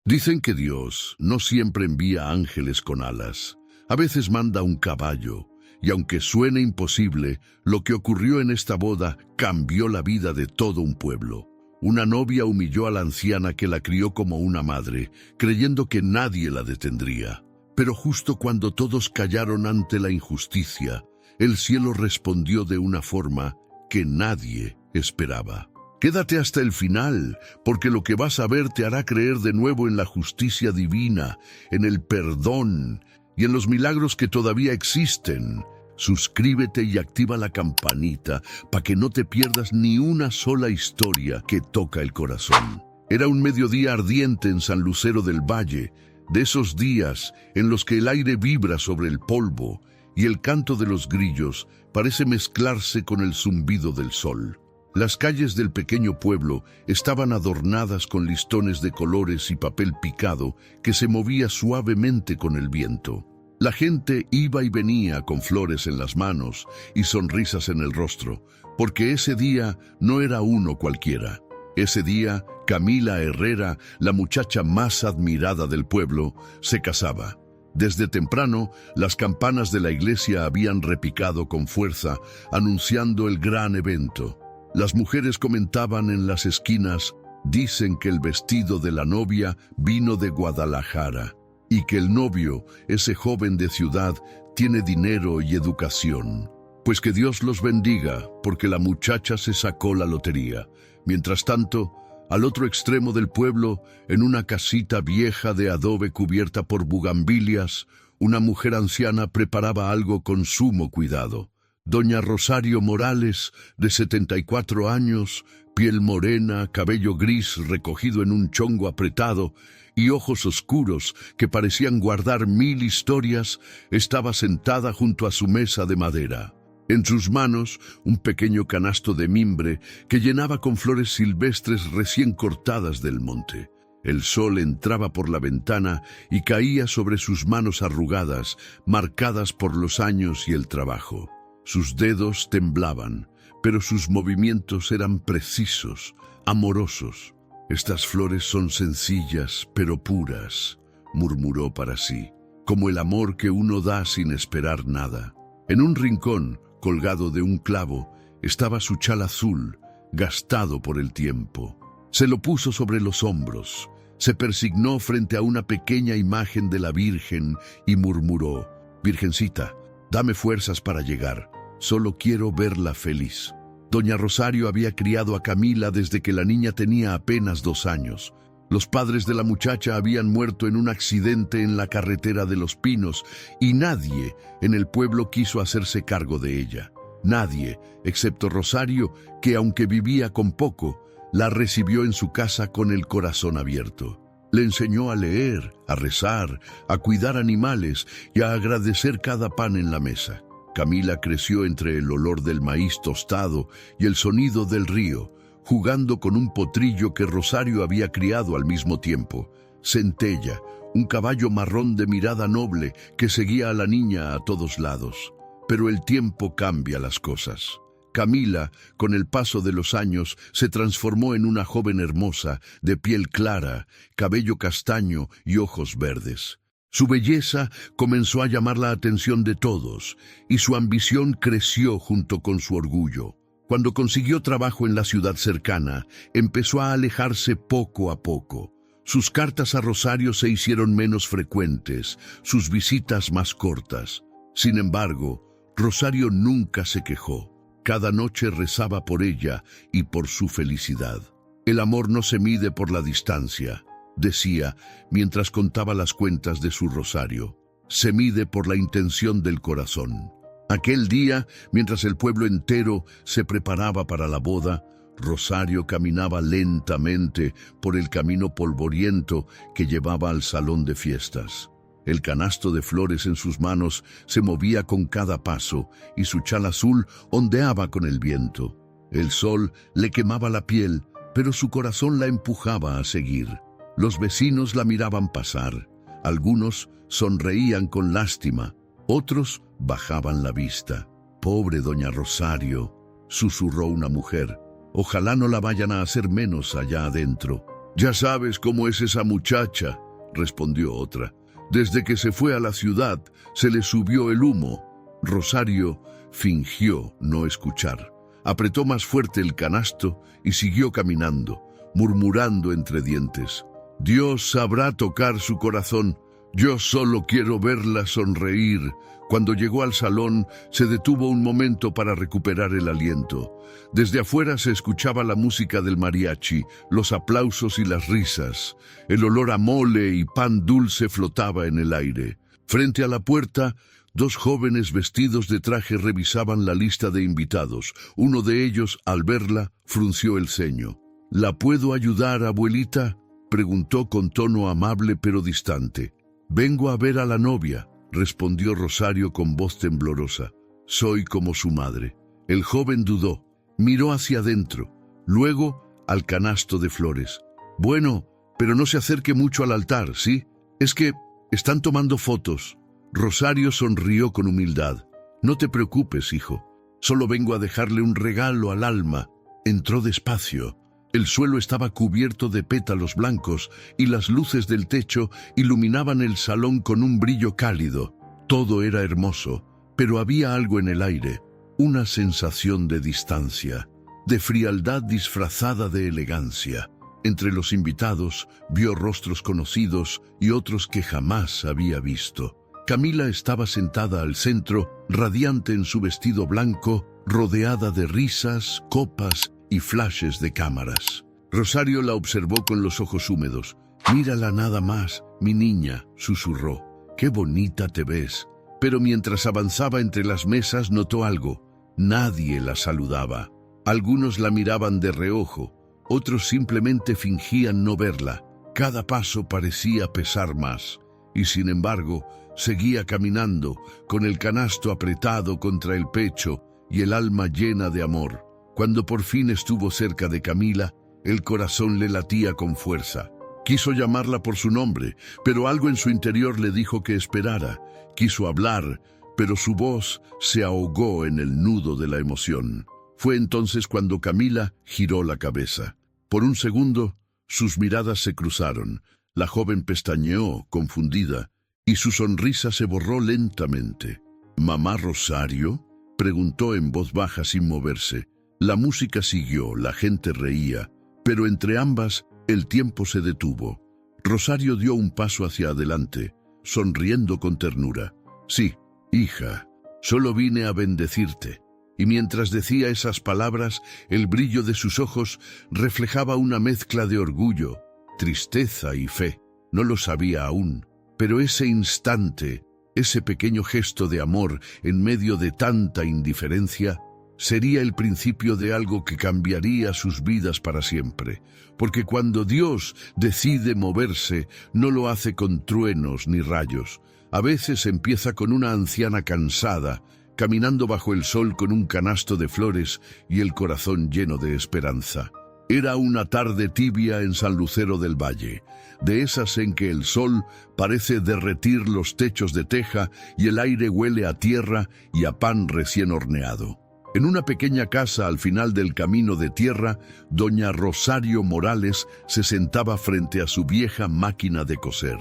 Dicen que Dios no siempre envía ángeles con alas. A veces manda un caballo, y aunque suene imposible, lo que ocurrió en esta boda cambió la vida de todo un pueblo. Una novia humilló a la anciana que la crió como una madre, creyendo que nadie la detendría. Pero justo cuando todos callaron ante la injusticia, el cielo respondió de una forma que nadie esperaba. Quédate hasta el final, porque lo que vas a ver te hará creer de nuevo en la justicia divina, en el perdón y en los milagros que todavía existen. Suscríbete y activa la campanita para que no te pierdas ni una sola historia que toca el corazón. Era un mediodía ardiente en San Lucero del Valle, de esos días en los que el aire vibra sobre el polvo y el canto de los grillos parece mezclarse con el zumbido del sol. Las calles del pequeño pueblo estaban adornadas con listones de colores y papel picado que se movía suavemente con el viento. La gente iba y venía con flores en las manos y sonrisas en el rostro, porque ese día no era uno cualquiera. Ese día, Camila Herrera, la muchacha más admirada del pueblo, se casaba. Desde temprano, las campanas de la iglesia habían repicado con fuerza, anunciando el gran evento. Las mujeres comentaban en las esquinas: dicen que el vestido de la novia vino de Guadalajara, y que el novio, ese joven de ciudad, tiene dinero y educación. Pues que Dios los bendiga, porque la muchacha se sacó la lotería. Mientras tanto, al otro extremo del pueblo, en una casita vieja de adobe cubierta por bugambilias, una mujer anciana preparaba algo con sumo cuidado. Doña Rosario Morales, de 74 años, piel morena, cabello gris recogido en un chongo apretado y ojos oscuros que parecían guardar 1000 historias, estaba sentada junto a su mesa de madera. En sus manos, un pequeño canasto de mimbre que llenaba con flores silvestres recién cortadas del monte. El sol entraba por la ventana y caía sobre sus manos arrugadas, marcadas por los años y el trabajo. Sus dedos temblaban, pero sus movimientos eran precisos, amorosos. «Estas flores son sencillas, pero puras», murmuró para sí, «como el amor que uno da sin esperar nada». En un rincón, colgado de un clavo, estaba su chal azul, gastado por el tiempo. Se lo puso sobre los hombros, se persignó frente a una pequeña imagen de la Virgen y murmuró: «Virgencita, dame fuerzas para llegar, solo quiero verla feliz». Doña Rosario había criado a Camila desde que la niña tenía apenas 2 años. Los padres de la muchacha habían muerto en un accidente en la carretera de Los Pinos y nadie en el pueblo quiso hacerse cargo de ella. Nadie, excepto Rosario, que aunque vivía con poco, la recibió en su casa con el corazón abierto. Le enseñó a leer, a rezar, a cuidar animales y a agradecer cada pan en la mesa. Camila creció entre el olor del maíz tostado y el sonido del río, jugando con un potrillo que Rosario había criado al mismo tiempo. Centella, un caballo marrón de mirada noble que seguía a la niña a todos lados. Pero el tiempo cambia las cosas. Camila, con el paso de los años, se transformó en una joven hermosa, de piel clara, cabello castaño y ojos verdes. Su belleza comenzó a llamar la atención de todos, y su ambición creció junto con su orgullo. Cuando consiguió trabajo en la ciudad cercana, empezó a alejarse poco a poco. Sus cartas a Rosario se hicieron menos frecuentes, sus visitas más cortas. Sin embargo, Rosario nunca se quejó. Cada noche rezaba por ella y por su felicidad. El amor no se mide por la distancia, decía mientras contaba las cuentas de su rosario. Se mide por la intención del corazón. Aquel día, mientras el pueblo entero se preparaba para la boda, Rosario caminaba lentamente por el camino polvoriento que llevaba al salón de fiestas. El canasto de flores en sus manos se movía con cada paso y su chal azul ondeaba con el viento. El sol le quemaba la piel, pero su corazón la empujaba a seguir. Los vecinos la miraban pasar. Algunos sonreían con lástima, otros bajaban la vista. «Pobre doña Rosario», susurró una mujer. «Ojalá no la vayan a hacer menos allá adentro». Ya sabes cómo es esa muchacha, respondió otra. Desde que se fue a la ciudad, se le subió el humo. Rosario fingió no escuchar. Apretó más fuerte el canasto y siguió caminando, murmurando entre dientes. Dios sabrá tocar su corazón. Yo solo quiero verla sonreír. Cuando llegó al salón, se detuvo un momento para recuperar el aliento. Desde afuera se escuchaba la música del mariachi, los aplausos y las risas. El olor a mole y pan dulce flotaba en el aire. Frente a la puerta, dos jóvenes vestidos de traje revisaban la lista de invitados. Uno de ellos, al verla, frunció el ceño. ¿La puedo ayudar, abuelita?, preguntó con tono amable pero distante. Vengo a ver a la novia, respondió Rosario con voz temblorosa. Soy como su madre. El joven dudó, miró hacia adentro, luego al canasto de flores. Bueno, pero no se acerque mucho al altar, ¿sí? Es que están tomando fotos. Rosario sonrió con humildad. No te preocupes, hijo. Solo vengo a dejarle un regalo al alma. Entró despacio. El suelo estaba cubierto de pétalos blancos y las luces del techo iluminaban el salón con un brillo cálido. Todo era hermoso, pero había algo en el aire, una sensación de distancia, de frialdad disfrazada de elegancia. Entre los invitados vio rostros conocidos y otros que jamás había visto. Camila estaba sentada al centro, radiante en su vestido blanco, rodeada de risas, copas y flashes de cámaras. Rosario la observó con los ojos húmedos. «Mírala nada más, mi niña», susurró. «Qué bonita te ves». Pero mientras avanzaba entre las mesas notó algo. Nadie la saludaba. Algunos la miraban de reojo, otros simplemente fingían no verla. Cada paso parecía pesar más. Y sin embargo, seguía caminando, con el canasto apretado contra el pecho y el alma llena de amor. Cuando por fin estuvo cerca de Camila, el corazón le latía con fuerza. Quiso llamarla por su nombre, pero algo en su interior le dijo que esperara. Quiso hablar, pero su voz se ahogó en el nudo de la emoción. Fue entonces cuando Camila giró la cabeza. Por un segundo, sus miradas se cruzaron. La joven pestañeó, confundida, y su sonrisa se borró lentamente. «¿Mamá Rosario?», preguntó en voz baja sin moverse. La música siguió, la gente reía, pero entre ambas el tiempo se detuvo. Rosario dio un paso hacia adelante, sonriendo con ternura. «Sí, hija, solo vine a bendecirte». Y mientras decía esas palabras, el brillo de sus ojos reflejaba una mezcla de orgullo, tristeza y fe. No lo sabía aún, pero ese instante, ese pequeño gesto de amor en medio de tanta indiferencia, sería el principio de algo que cambiaría sus vidas para siempre, porque cuando Dios decide moverse, no lo hace con truenos ni rayos. A veces empieza con una anciana cansada, caminando bajo el sol con un canasto de flores y el corazón lleno de esperanza. Era una tarde tibia en San Lucero del Valle, de esas en que el sol parece derretir los techos de teja y el aire huele a tierra y a pan recién horneado. En una pequeña casa al final del camino de tierra, doña Rosario Morales se sentaba frente a su vieja máquina de coser.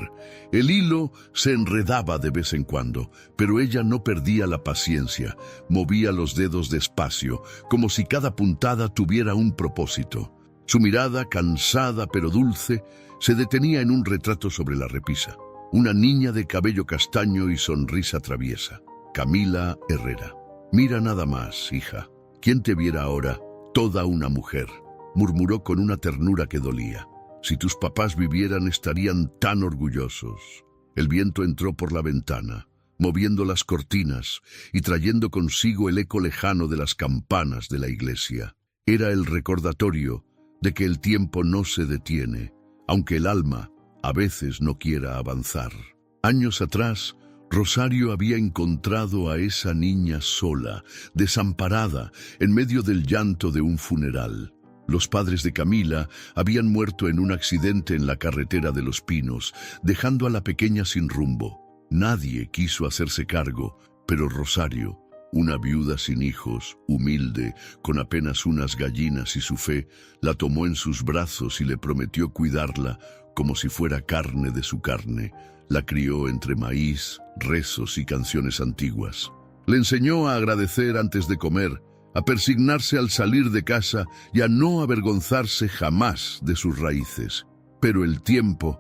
El hilo se enredaba de vez en cuando, pero ella no perdía la paciencia. Movía los dedos despacio, como si cada puntada tuviera un propósito. Su mirada, cansada pero dulce, se detenía en un retrato sobre la repisa. Una niña de cabello castaño y sonrisa traviesa. Camila Herrera. «Mira nada más, hija. ¿Quién te viera ahora? Toda una mujer», murmuró con una ternura que dolía. «Si tus papás vivieran, estarían tan orgullosos». El viento entró por la ventana, moviendo las cortinas y trayendo consigo el eco lejano de las campanas de la iglesia. Era el recordatorio de que el tiempo no se detiene, aunque el alma a veces no quiera avanzar. Años atrás, Rosario había encontrado a esa niña sola, desamparada, en medio del llanto de un funeral. Los padres de Camila habían muerto en un accidente en la carretera de Los Pinos, dejando a la pequeña sin rumbo. Nadie quiso hacerse cargo, pero Rosario Una viuda sin hijos, humilde, con apenas unas gallinas y su fe, la tomó en sus brazos y le prometió cuidarla como si fuera carne de su carne. La crió entre maíz, rezos y canciones antiguas. Le enseñó a agradecer antes de comer, a persignarse al salir de casa y a no avergonzarse jamás de sus raíces. Pero el tiempo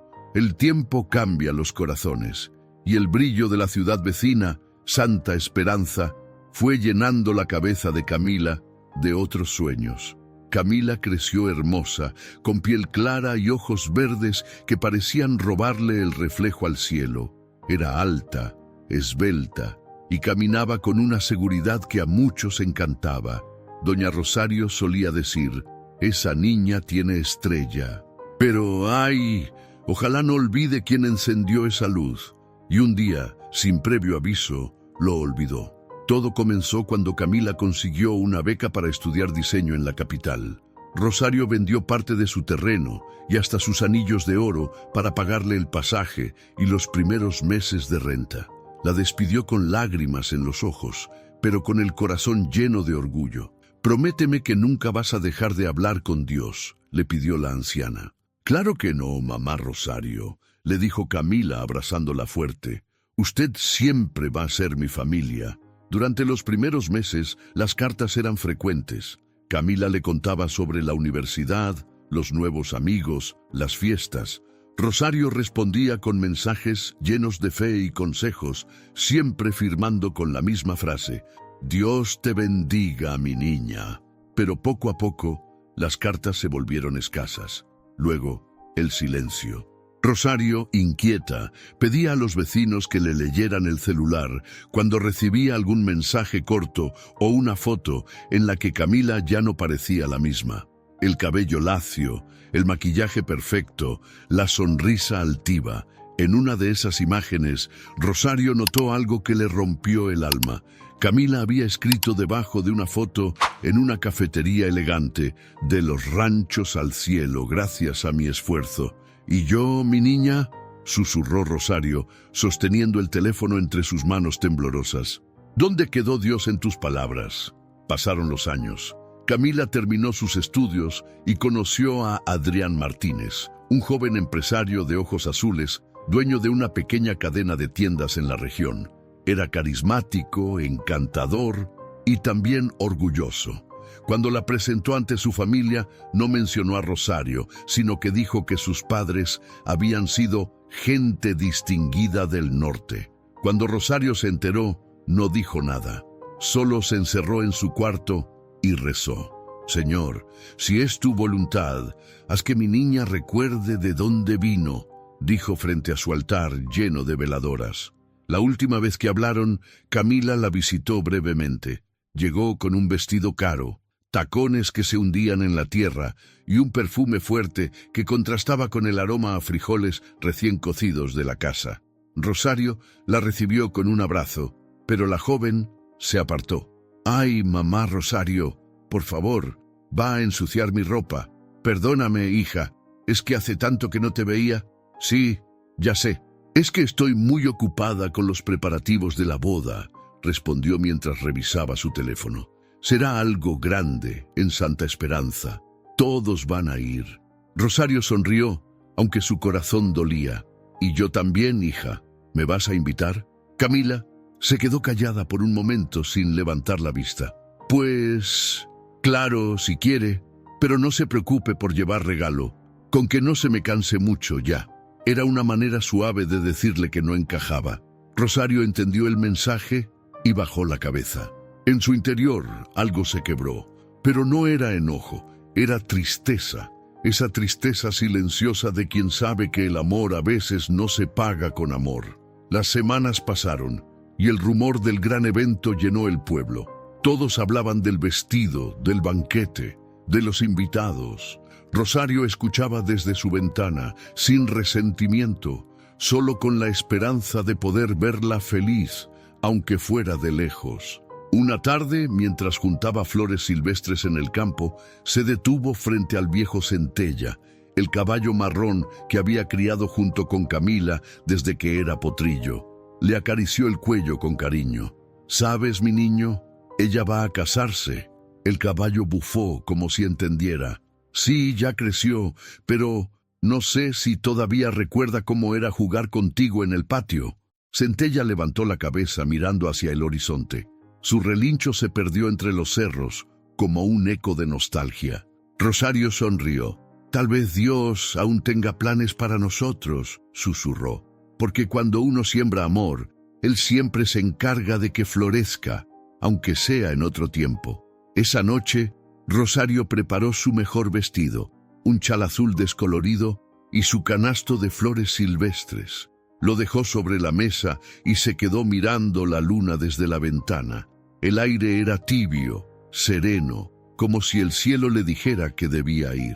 cambia los corazones, y el brillo de la ciudad vecina, Santa Esperanza, fue llenando la cabeza de Camila de otros sueños. Camila creció hermosa, con piel clara y ojos verdes que parecían robarle el reflejo al cielo. Era alta, esbelta, y caminaba con una seguridad que a muchos encantaba. Doña Rosario solía decir: «Esa niña tiene estrella». Pero, ¡ay!, ojalá no olvide quién encendió esa luz. Y un día, sin previo aviso, lo olvidó. Todo comenzó cuando Camila consiguió una beca para estudiar diseño en la capital. Rosario vendió parte de su terreno y hasta sus anillos de oro para pagarle el pasaje y los primeros meses de renta. La despidió con lágrimas en los ojos, pero con el corazón lleno de orgullo. «Prométeme que nunca vas a dejar de hablar con Dios», le pidió la anciana. «Claro que no, mamá Rosario», le dijo Camila abrazándola fuerte. «Usted siempre va a ser mi familia». Durante los primeros meses, las cartas eran frecuentes. Camila le contaba sobre la universidad, los nuevos amigos, las fiestas. Rosario respondía con mensajes llenos de fe y consejos, siempre firmando con la misma frase: «Dios te bendiga, mi niña». Pero poco a poco, las cartas se volvieron escasas. Luego, el silencio. Rosario, inquieta, pedía a los vecinos que le leyeran el celular cuando recibía algún mensaje corto o una foto en la que Camila ya no parecía la misma. El cabello lacio, el maquillaje perfecto, la sonrisa altiva. En una de esas imágenes, Rosario notó algo que le rompió el alma. Camila había escrito debajo de una foto en una cafetería elegante: «De los ranchos al cielo, gracias a mi esfuerzo». «¿Y yo, mi niña?», susurró Rosario, sosteniendo el teléfono entre sus manos temblorosas. «¿Dónde quedó Dios en tus palabras?». Pasaron los años. Camila terminó sus estudios y conoció a Adrián Martínez, un joven empresario de ojos azules, dueño de una pequeña cadena de tiendas en la región. Era carismático, encantador y también orgulloso. Cuando la presentó ante su familia, no mencionó a Rosario, sino que dijo que sus padres habían sido gente distinguida del norte. Cuando Rosario se enteró, no dijo nada. Solo se encerró en su cuarto y rezó: «Señor, si es tu voluntad, haz que mi niña recuerde de dónde vino», dijo frente a su altar lleno de veladoras. La última vez que hablaron, Camila la visitó brevemente. Llegó con un vestido caro, tacones que se hundían en la tierra y un perfume fuerte que contrastaba con el aroma a frijoles recién cocidos de la casa. Rosario la recibió con un abrazo, pero la joven se apartó. «Ay, mamá Rosario, por favor, va a ensuciar mi ropa. Perdóname, hija, ¿es que hace tanto que no te veía?» «Sí, ya sé. Es que estoy muy ocupada con los preparativos de la boda», respondió mientras revisaba su teléfono. «Será algo grande en Santa Esperanza. Todos van a ir». Rosario sonrió, aunque su corazón dolía. «Y yo también, hija. ¿Me vas a invitar?» Camila se quedó callada por un momento sin levantar la vista. «Pues, claro, si quiere, pero no se preocupe por llevar regalo, con que no se me canse mucho ya». Era una manera suave de decirle que no encajaba. Rosario entendió el mensaje y bajó la cabeza. En su interior algo se quebró, pero no era enojo, era tristeza. Esa tristeza silenciosa de quien sabe que el amor a veces no se paga con amor. Las semanas pasaron y el rumor del gran evento llenó el pueblo. Todos hablaban del vestido, del banquete, de los invitados. Rosario escuchaba desde su ventana, sin resentimiento, solo con la esperanza de poder verla feliz, aunque fuera de lejos. Una tarde, mientras juntaba flores silvestres en el campo, se detuvo frente al viejo Centella, el caballo marrón que había criado junto con Camila desde que era potrillo. Le acarició el cuello con cariño. ¿Sabes, mi niño? Ella va a casarse. El caballo bufó como si entendiera. Sí, ya creció, pero no sé si todavía recuerda cómo era jugar contigo en el patio. Centella levantó la cabeza mirando hacia el horizonte. Su relincho se perdió entre los cerros, como un eco de nostalgia. Rosario sonrió. Tal vez Dios aún tenga planes para nosotros, susurró, porque cuando uno siembra amor, Él siempre se encarga de que florezca, aunque sea en otro tiempo. Esa noche, Rosario preparó su mejor vestido, un chal azul descolorido y su canasto de flores silvestres. Lo dejó sobre la mesa y se quedó mirando la luna desde la ventana. El aire era tibio, sereno, como si el cielo le dijera que debía ir.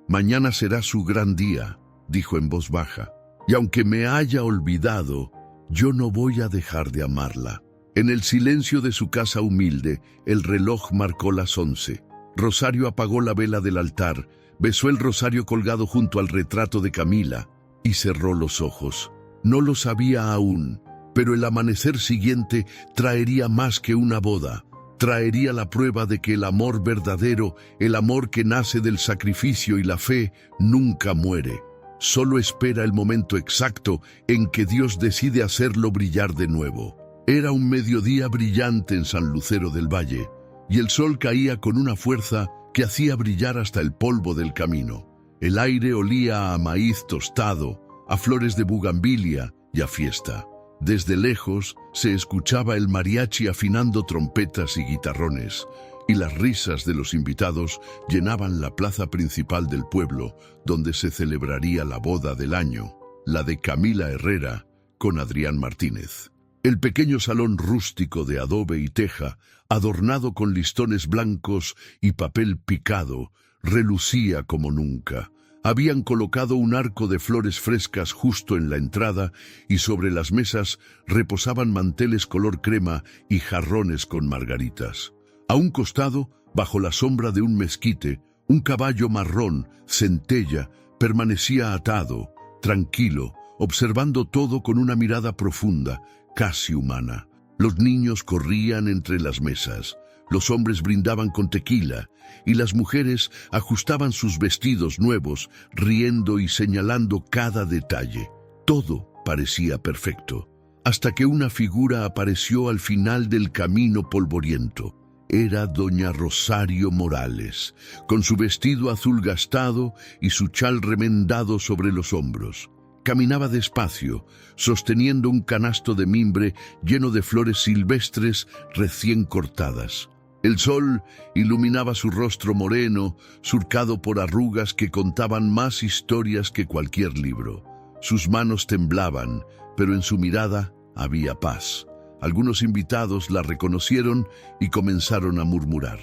Mañana será su gran día, dijo en voz baja, y aunque me haya olvidado, yo no voy a dejar de amarla. En el silencio de su casa humilde, el reloj marcó las 11. Rosario apagó la vela del altar, besó el rosario colgado junto al retrato de Camila y cerró los ojos. No lo sabía aún, pero el amanecer siguiente traería más que una boda. Traería la prueba de que el amor verdadero, el amor que nace del sacrificio y la fe, nunca muere. Solo espera el momento exacto en que Dios decide hacerlo brillar de nuevo. Era un mediodía brillante en San Lucero del Valle, y el sol caía con una fuerza que hacía brillar hasta el polvo del camino. El aire olía a maíz tostado, a flores de bugambilia y a fiesta. Desde lejos se escuchaba el mariachi afinando trompetas y guitarrones, y las risas de los invitados llenaban la plaza principal del pueblo, donde se celebraría la boda del año, la de Camila Herrera con Adrián Martínez. El pequeño salón rústico de adobe y teja, adornado con listones blancos y papel picado, relucía como nunca. Habían colocado un arco de flores frescas justo en la entrada y sobre las mesas reposaban manteles color crema y jarrones con margaritas. A un costado, bajo la sombra de un mezquite, un caballo marrón, Centella, permanecía atado, tranquilo, observando todo con una mirada profunda, casi humana. Los niños corrían entre las mesas, los hombres brindaban con tequila y las mujeres ajustaban sus vestidos nuevos, riendo y señalando cada detalle. Todo parecía perfecto, hasta que una figura apareció al final del camino polvoriento. Era doña Rosario Morales, con su vestido azul gastado y su chal remendado sobre los hombros. Caminaba despacio, sosteniendo un canasto de mimbre lleno de flores silvestres recién cortadas. El sol iluminaba su rostro moreno, surcado por arrugas que contaban más historias que cualquier libro. Sus manos temblaban, pero en su mirada había paz. Algunos invitados la reconocieron y comenzaron a murmurar.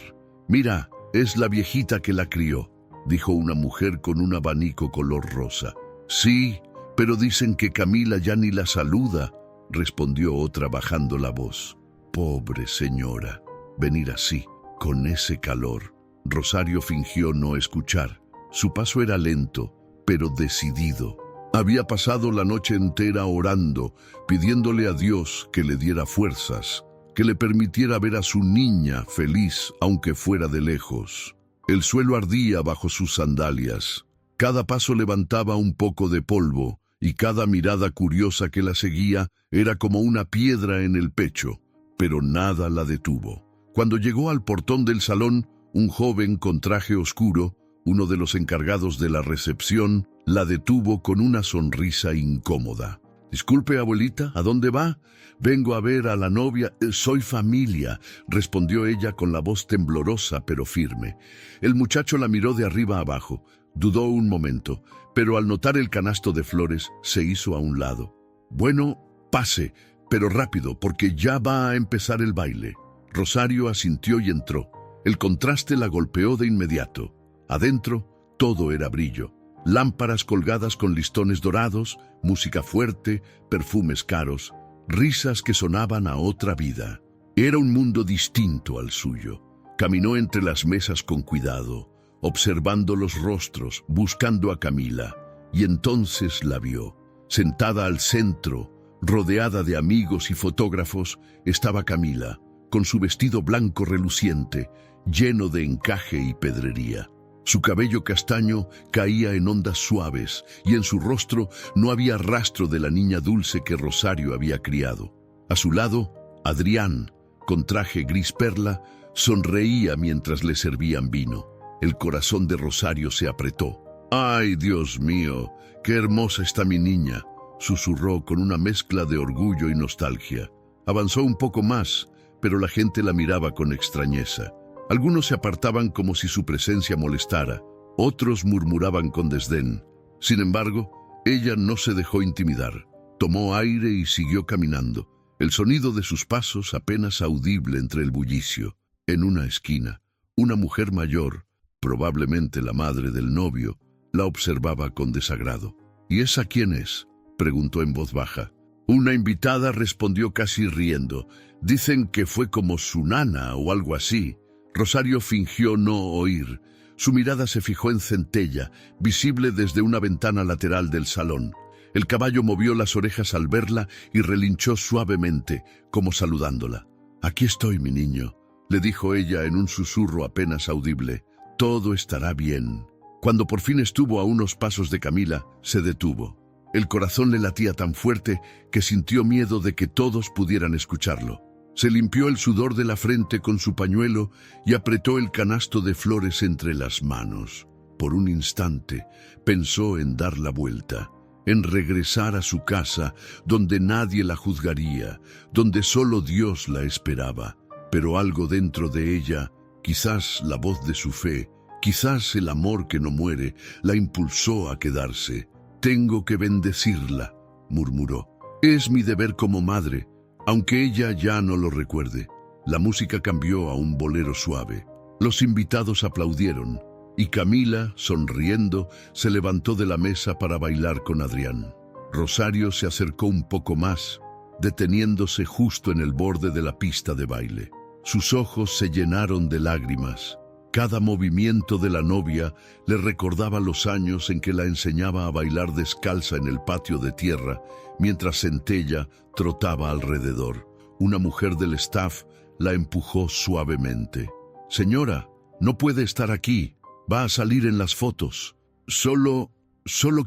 «Mira, es la viejita que la crió», dijo una mujer con un abanico color rosa. «Sí, pero dicen que Camila ya ni la saluda», respondió otra bajando la voz. «Pobre señora, venir así, con ese calor». Rosario fingió no escuchar. Su paso era lento, pero decidido. Había pasado la noche entera orando, pidiéndole a Dios que le diera fuerzas, que le permitiera ver a su niña feliz, aunque fuera de lejos. El suelo ardía bajo sus sandalias. Cada paso levantaba un poco de polvo, y cada mirada curiosa que la seguía era como una piedra en el pecho, pero nada la detuvo. Cuando llegó al portón del salón, un joven con traje oscuro, uno de los encargados de la recepción, la detuvo con una sonrisa incómoda. «Disculpe, abuelita, ¿a dónde va?» «Vengo a ver a la novia». «Soy familia», respondió ella con la voz temblorosa pero firme. El muchacho la miró de arriba abajo. Dudó un momento, pero al notar el canasto de flores, se hizo a un lado. «Bueno, pase, pero rápido, porque ya va a empezar el baile». Rosario asintió y entró. El contraste la golpeó de inmediato. Adentro, todo era brillo. Lámparas colgadas con listones dorados, música fuerte, perfumes caros, risas que sonaban a otra vida. Era un mundo distinto al suyo. Caminó entre las mesas con cuidado, observando los rostros, buscando a Camila, y entonces la vio, sentada al centro, Rodeada de amigos y fotógrafos, estaba Camila, con su vestido blanco reluciente, lleno de encaje y pedrería. Su cabello castaño caía en ondas suaves y en su rostro no había rastro de la niña dulce que Rosario había criado. A su lado, Adrián, con traje gris perla, sonreía mientras le servían vino. El corazón de Rosario se apretó. «¡Ay, Dios mío! ¡Qué hermosa está mi niña!», susurró con una mezcla de orgullo y nostalgia. Avanzó un poco más, pero la gente la miraba con extrañeza. Algunos se apartaban como si su presencia molestara, otros murmuraban con desdén. Sin embargo, ella no se dejó intimidar. Tomó aire y siguió caminando, el sonido de sus pasos apenas audible entre el bullicio. En una esquina, una mujer mayor, probablemente la madre del novio, la observaba con desagrado. «¿Y esa quién es?», preguntó en voz baja. Una invitada respondió casi riendo. «Dicen que fue como su nana o algo así». Rosario fingió no oír. Su mirada se fijó en Centella, visible desde una ventana lateral del salón. El caballo movió las orejas al verla y relinchó suavemente, como saludándola. «Aquí estoy, mi niño», le dijo ella en un susurro apenas audible. «Todo estará bien». Cuando por fin estuvo a unos pasos de Camila, se detuvo. El corazón le latía tan fuerte que sintió miedo de que todos pudieran escucharlo. Se limpió el sudor de la frente con su pañuelo y apretó el canasto de flores entre las manos. Por un instante pensó en dar la vuelta, en regresar a su casa, donde nadie la juzgaría, donde solo Dios la esperaba. Pero algo dentro de ella, quizás la voz de su fe, quizás el amor que no muere, la impulsó a quedarse. «Tengo que bendecirla», murmuró. «Es mi deber como madre», aunque ella ya no lo recuerde. La música cambió a un bolero suave. Los invitados aplaudieron, y Camila, sonriendo, se levantó de la mesa para bailar con Adrián. Rosario se acercó un poco más, deteniéndose justo en el borde de la pista de baile. Sus ojos se llenaron de lágrimas. Cada movimiento de la novia le recordaba los años en que la enseñaba a bailar descalza en el patio de tierra, mientras Centella trotaba alrededor. Una mujer del staff la empujó suavemente. «Señora, no puede estar aquí. Va a salir en las fotos». Solo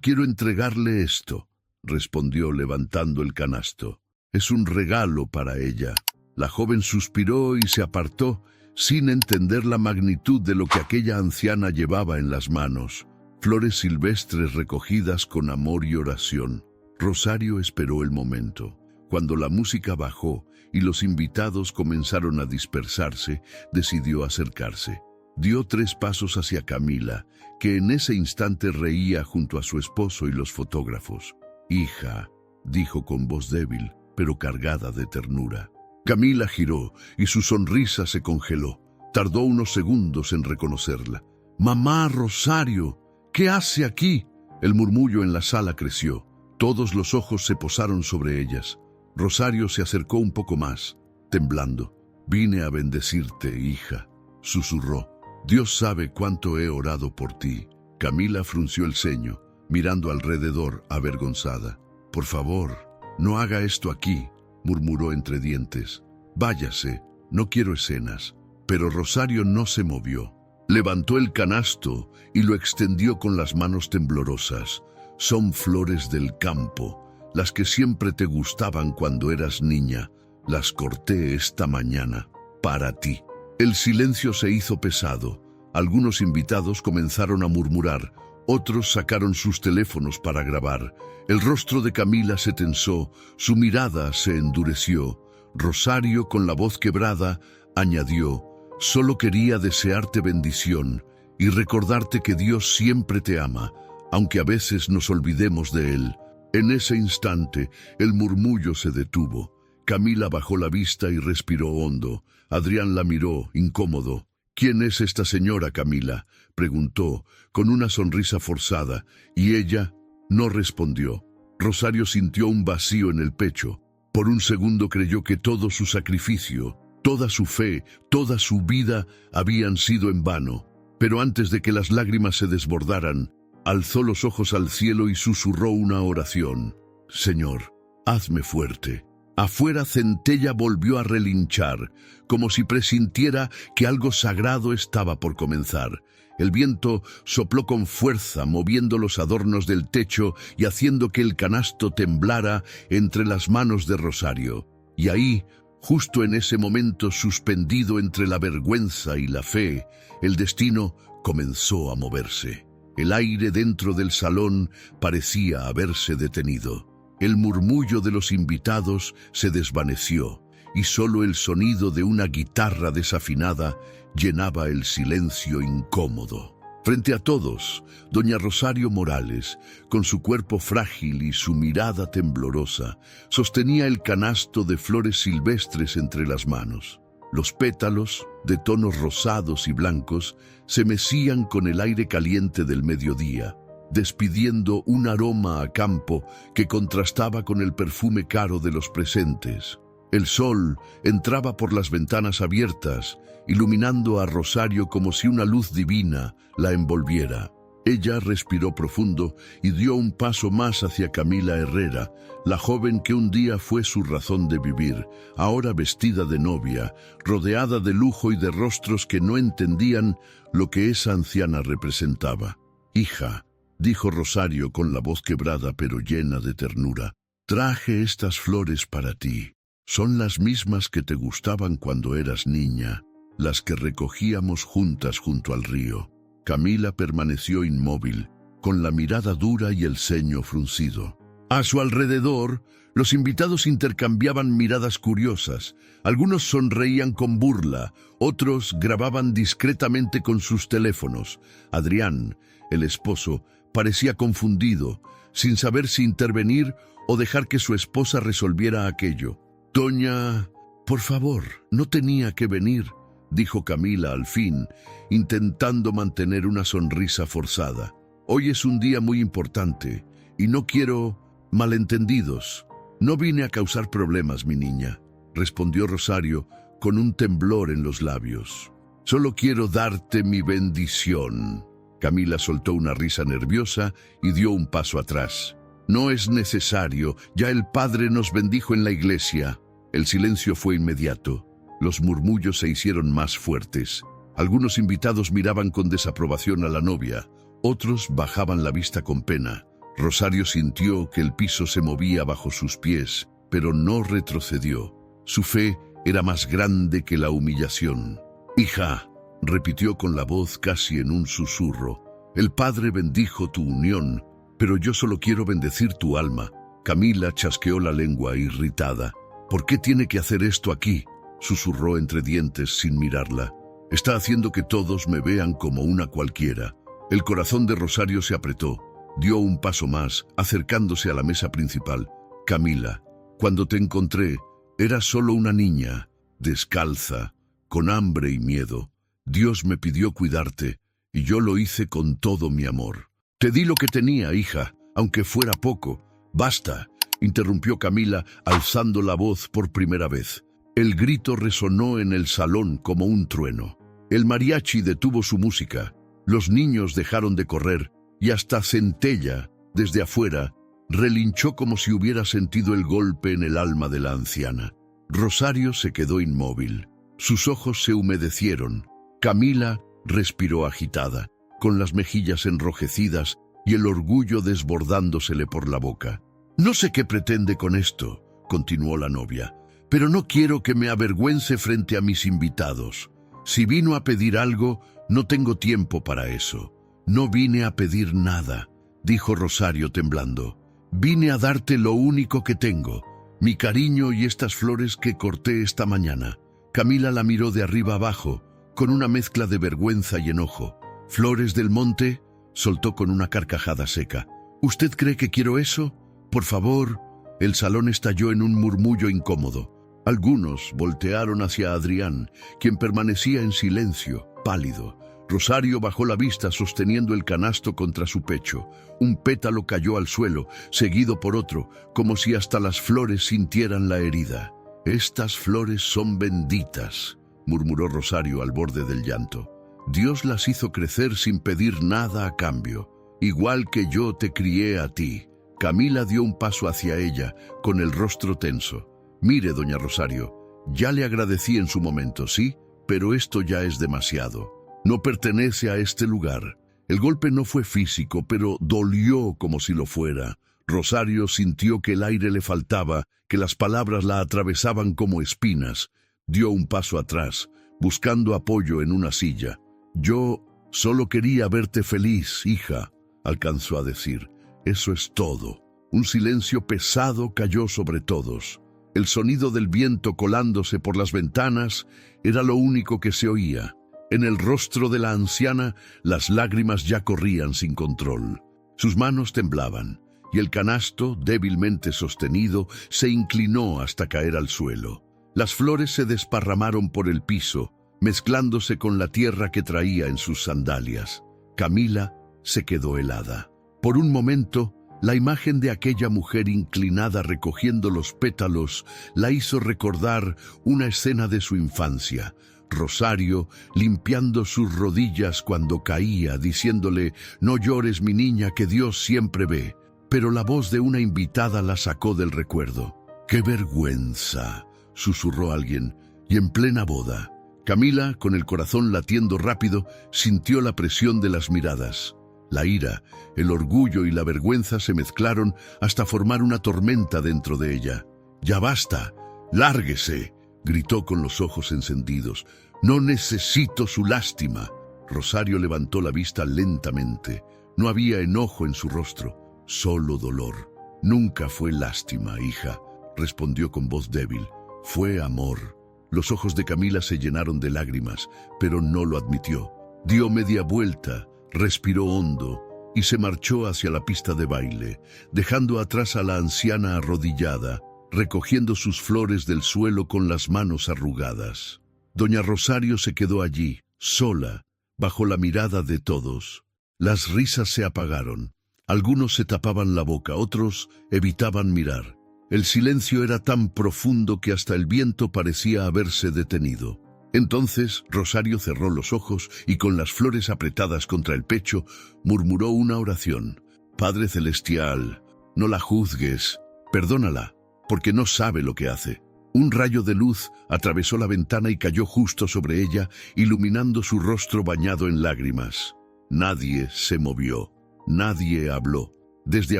quiero entregarle esto», respondió levantando el canasto. «Es un regalo para ella». La joven suspiró y se apartó, sin entender la magnitud de lo que aquella anciana llevaba en las manos. Flores silvestres recogidas con amor y oración. Rosario esperó el momento. Cuando la música bajó y los invitados comenzaron a dispersarse, decidió acercarse. Dio 3 pasos hacia Camila, que en ese instante reía junto a su esposo y los fotógrafos. «Hija», dijo con voz débil, pero cargada de ternura. Camila giró y su sonrisa se congeló. Tardó unos segundos en reconocerla. «Mamá, Rosario, ¿qué hace aquí?». El murmullo en la sala creció. Todos los ojos se posaron sobre ellas. Rosario se acercó un poco más, temblando. «Vine a bendecirte, hija», susurró. «Dios sabe cuánto he orado por ti». Camila frunció el ceño, mirando alrededor, avergonzada. «Por favor, no haga esto aquí», murmuró entre dientes. «Váyase, no quiero escenas». Pero Rosario no se movió. Levantó el canasto y lo extendió con las manos temblorosas. «Son flores del campo, las que siempre te gustaban cuando eras niña. Las corté esta mañana, para ti». El silencio se hizo pesado. Algunos invitados comenzaron a murmurar, otros sacaron sus teléfonos para grabar. El rostro de Camila se tensó, su mirada se endureció. Rosario, con la voz quebrada, añadió: «Solo quería desearte bendición y recordarte que Dios siempre te ama, aunque a veces nos olvidemos de Él». En ese instante, el murmullo se detuvo. Camila bajó la vista y respiró hondo. Adrián la miró, incómodo. «¿Quién es esta señora, Camila?», preguntó, con una sonrisa forzada, y ella no respondió. Rosario sintió un vacío en el pecho. Por un segundo creyó que todo su sacrificio, toda su fe, toda su vida habían sido en vano. Pero antes de que las lágrimas se desbordaran, alzó los ojos al cielo y susurró una oración. «Señor, hazme fuerte. Afuera Centella volvió a relinchar, como si presintiera que algo sagrado estaba por comenzar. El viento sopló con fuerza, moviendo los adornos del techo y haciendo que el canasto temblara entre las manos de Rosario. Y ahí, justo en ese momento suspendido entre la vergüenza y la fe, el destino comenzó a moverse. El aire dentro del salón parecía haberse detenido. El murmullo de los invitados se desvaneció y solo el sonido de una guitarra desafinada llenaba el silencio incómodo. Frente a todos, doña Rosario Morales, con su cuerpo frágil y su mirada temblorosa, sostenía el canasto de flores silvestres entre las manos. Los pétalos, de tonos rosados y blancos, se mecían con el aire caliente del mediodía, despidiendo un aroma a campo que contrastaba con el perfume caro de los presentes. El sol entraba por las ventanas abiertas, iluminando a Rosario como si una luz divina la envolviera. Ella respiró profundo y dio un paso más hacia Camila Herrera, la joven que un día fue su razón de vivir, ahora vestida de novia, rodeada de lujo y de rostros que no entendían lo que esa anciana representaba. «Hija», dijo Rosario con la voz quebrada pero llena de ternura, «traje estas flores para ti. Son las mismas que te gustaban cuando eras niña, las que recogíamos juntas junto al río». Camila permaneció inmóvil, con la mirada dura y el ceño fruncido. A su alrededor, los invitados intercambiaban miradas curiosas. Algunos sonreían con burla, otros grababan discretamente con sus teléfonos. Adrián, el esposo, parecía confundido, sin saber si intervenir o dejar que su esposa resolviera aquello. «Doña, por favor, no tenía que venir», dijo Camila al fin, intentando mantener una sonrisa forzada. «Hoy es un día muy importante y no quiero malentendidos. No vine a causar problemas, mi niña», respondió Rosario con un temblor en los labios. «Solo quiero darte mi bendición». Camila soltó una risa nerviosa y dio un paso atrás. «No es necesario, ya el Padre nos bendijo en la iglesia». El silencio fue inmediato. Los murmullos se hicieron más fuertes. Algunos invitados miraban con desaprobación a la novia, otros bajaban la vista con pena. Rosario sintió que el piso se movía bajo sus pies, pero no retrocedió. Su fe era más grande que la humillación. «Hija», repitió con la voz casi en un susurro, «el Padre bendijo tu unión, pero yo solo quiero bendecir tu alma». Camila chasqueó la lengua irritada. «¿Por qué tiene que hacer esto aquí?», susurró entre dientes sin mirarla. «Está haciendo que todos me vean como una cualquiera». El corazón de Rosario se apretó. Dio un paso más, acercándose a la mesa principal. «Camila, cuando te encontré, eras solo una niña, descalza, con hambre y miedo. Dios me pidió cuidarte, y yo lo hice con todo mi amor. Te di lo que tenía, hija, aunque fuera poco». «Basta», interrumpió Camila, alzando la voz por primera vez. El grito resonó en el salón como un trueno. El mariachi detuvo su música, los niños dejaron de correr, y hasta Centella, desde afuera, relinchó como si hubiera sentido el golpe en el alma de la anciana. Rosario se quedó inmóvil. Sus ojos se humedecieron. Camila respiró agitada, con las mejillas enrojecidas y el orgullo desbordándosele por la boca. «No sé qué pretende con esto», continuó la novia, «pero no quiero que me avergüence frente a mis invitados. Si vino a pedir algo, no tengo tiempo para eso». «No vine a pedir nada», dijo Rosario temblando. «Vine a darte lo único que tengo, mi cariño y estas flores que corté esta mañana». Camila la miró de arriba abajo, con una mezcla de vergüenza y enojo. «¿Flores del monte?», soltó con una carcajada seca. «¿Usted cree que quiero eso? Por favor». El salón estalló en un murmullo incómodo. Algunos voltearon hacia Adrián, quien permanecía en silencio, pálido. Rosario bajó la vista sosteniendo el canasto contra su pecho. Un pétalo cayó al suelo, seguido por otro, como si hasta las flores sintieran la herida. «Estas flores son benditas», murmuró Rosario al borde del llanto. «Dios las hizo crecer sin pedir nada a cambio, igual que yo te crié a ti». Camila dio un paso hacia ella, con el rostro tenso. «Mire, doña Rosario, ya le agradecí en su momento, sí, pero esto ya es demasiado. No pertenece a este lugar». El golpe no fue físico, pero dolió como si lo fuera. Rosario sintió que el aire le faltaba, que las palabras la atravesaban como espinas. Dio un paso atrás, buscando apoyo en una silla. «Yo solo quería verte feliz, hija», alcanzó a decir. «Eso es todo». Un silencio pesado cayó sobre todos. El sonido del viento colándose por las ventanas era lo único que se oía. En el rostro de la anciana las lágrimas ya corrían sin control. Sus manos temblaban, y el canasto, débilmente sostenido, se inclinó hasta caer al suelo. Las flores se desparramaron por el piso, mezclándose con la tierra que traía en sus sandalias. Camila se quedó helada. Por un momento, la imagen de aquella mujer inclinada recogiendo los pétalos la hizo recordar una escena de su infancia. Rosario limpiando sus rodillas cuando caía, diciéndole: «No llores, mi niña, que Dios siempre ve». Pero la voz de una invitada la sacó del recuerdo. «¡Qué vergüenza!», susurró alguien, y en plena boda. Camila, con el corazón latiendo rápido, sintió la presión de las miradas. La ira, el orgullo y la vergüenza se mezclaron hasta formar una tormenta dentro de ella. «¡Ya basta! ¡Lárguese!», gritó con los ojos encendidos. «No necesito su lástima». Rosario levantó la vista lentamente. No había enojo en su rostro, solo dolor. «Nunca fue lástima, hija», respondió con voz débil. «Fue amor». Los ojos de Camila se llenaron de lágrimas, pero no lo admitió. Dio media vuelta, respiró hondo y se marchó hacia la pista de baile, dejando atrás a la anciana arrodillada, recogiendo sus flores del suelo con las manos arrugadas. Doña Rosario se quedó allí, sola, bajo la mirada de todos. Las risas se apagaron. Algunos se tapaban la boca, otros evitaban mirar. El silencio era tan profundo que hasta el viento parecía haberse detenido. Entonces Rosario cerró los ojos y con las flores apretadas contra el pecho murmuró una oración. «Padre Celestial, no la juzgues, perdónala, porque no sabe lo que hace». Un rayo de luz atravesó la ventana y cayó justo sobre ella, iluminando su rostro bañado en lágrimas. Nadie se movió, nadie habló. Desde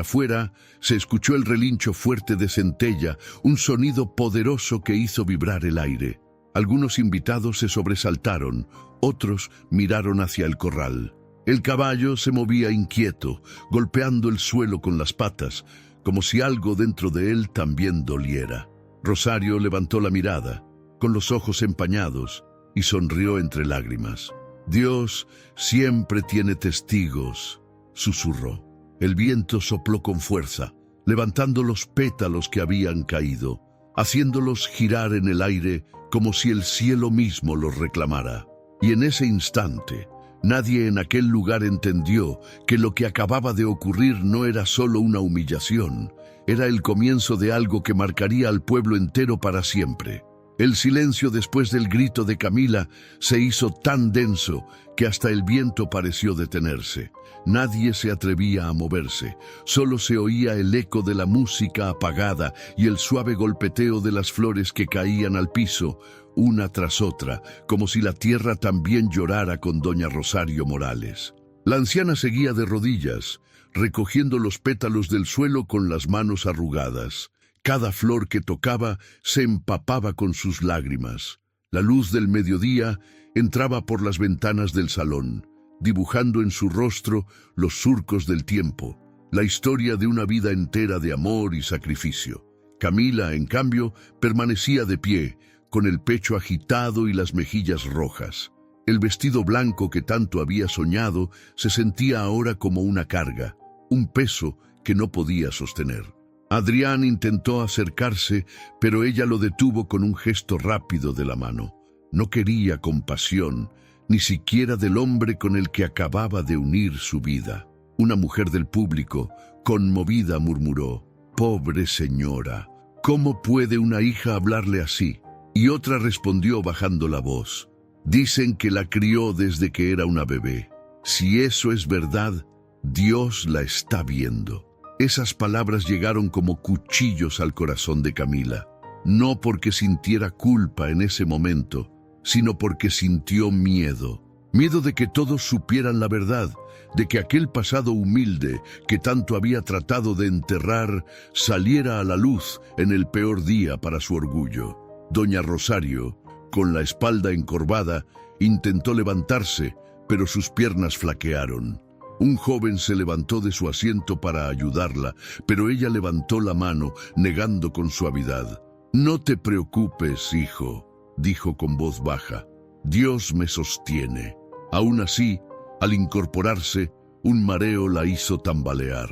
afuera se escuchó el relincho fuerte de centella, un sonido poderoso que hizo vibrar el aire. Algunos invitados se sobresaltaron, otros miraron hacia el corral. El caballo se movía inquieto, golpeando el suelo con las patas, como si algo dentro de él también doliera. Rosario levantó la mirada, con los ojos empañados, y sonrió entre lágrimas. «Dios siempre tiene testigos», susurró. El viento sopló con fuerza, levantando los pétalos que habían caído, haciéndolos girar en el aire como si el cielo mismo los reclamara. Y en ese instante, nadie en aquel lugar entendió que lo que acababa de ocurrir no era solo una humillación, era el comienzo de algo que marcaría al pueblo entero para siempre. El silencio después del grito de Camila se hizo tan denso que hasta el viento pareció detenerse. Nadie se atrevía a moverse, solo se oía el eco de la música apagada y el suave golpeteo de las flores que caían al piso, una tras otra, como si la tierra también llorara con doña Rosario Morales. La anciana seguía de rodillas, recogiendo los pétalos del suelo con las manos arrugadas. Cada flor que tocaba se empapaba con sus lágrimas. La luz del mediodía entraba por las ventanas del salón, dibujando en su rostro los surcos del tiempo, la historia de una vida entera de amor y sacrificio. Camila, en cambio, permanecía de pie, con el pecho agitado y las mejillas rojas. El vestido blanco que tanto había soñado se sentía ahora como una carga, un peso que no podía sostener. Adrián intentó acercarse, pero ella lo detuvo con un gesto rápido de la mano. No quería compasión, ni siquiera del hombre con el que acababa de unir su vida. Una mujer del público, conmovida, murmuró: «Pobre señora, ¿cómo puede una hija hablarle así?». Y otra respondió bajando la voz: «Dicen que la crió desde que era una bebé. Si eso es verdad, Dios la está viendo». Esas palabras llegaron como cuchillos al corazón de Camila, no porque sintiera culpa en ese momento, sino porque sintió miedo. Miedo de que todos supieran la verdad, de que aquel pasado humilde que tanto había tratado de enterrar saliera a la luz en el peor día para su orgullo. Doña Rosario, con la espalda encorvada, intentó levantarse, pero sus piernas flaquearon. Un joven se levantó de su asiento para ayudarla, pero ella levantó la mano, negando con suavidad. «No te preocupes, hijo», dijo con voz baja. «Dios me sostiene». Aún así, al incorporarse, un mareo la hizo tambalear.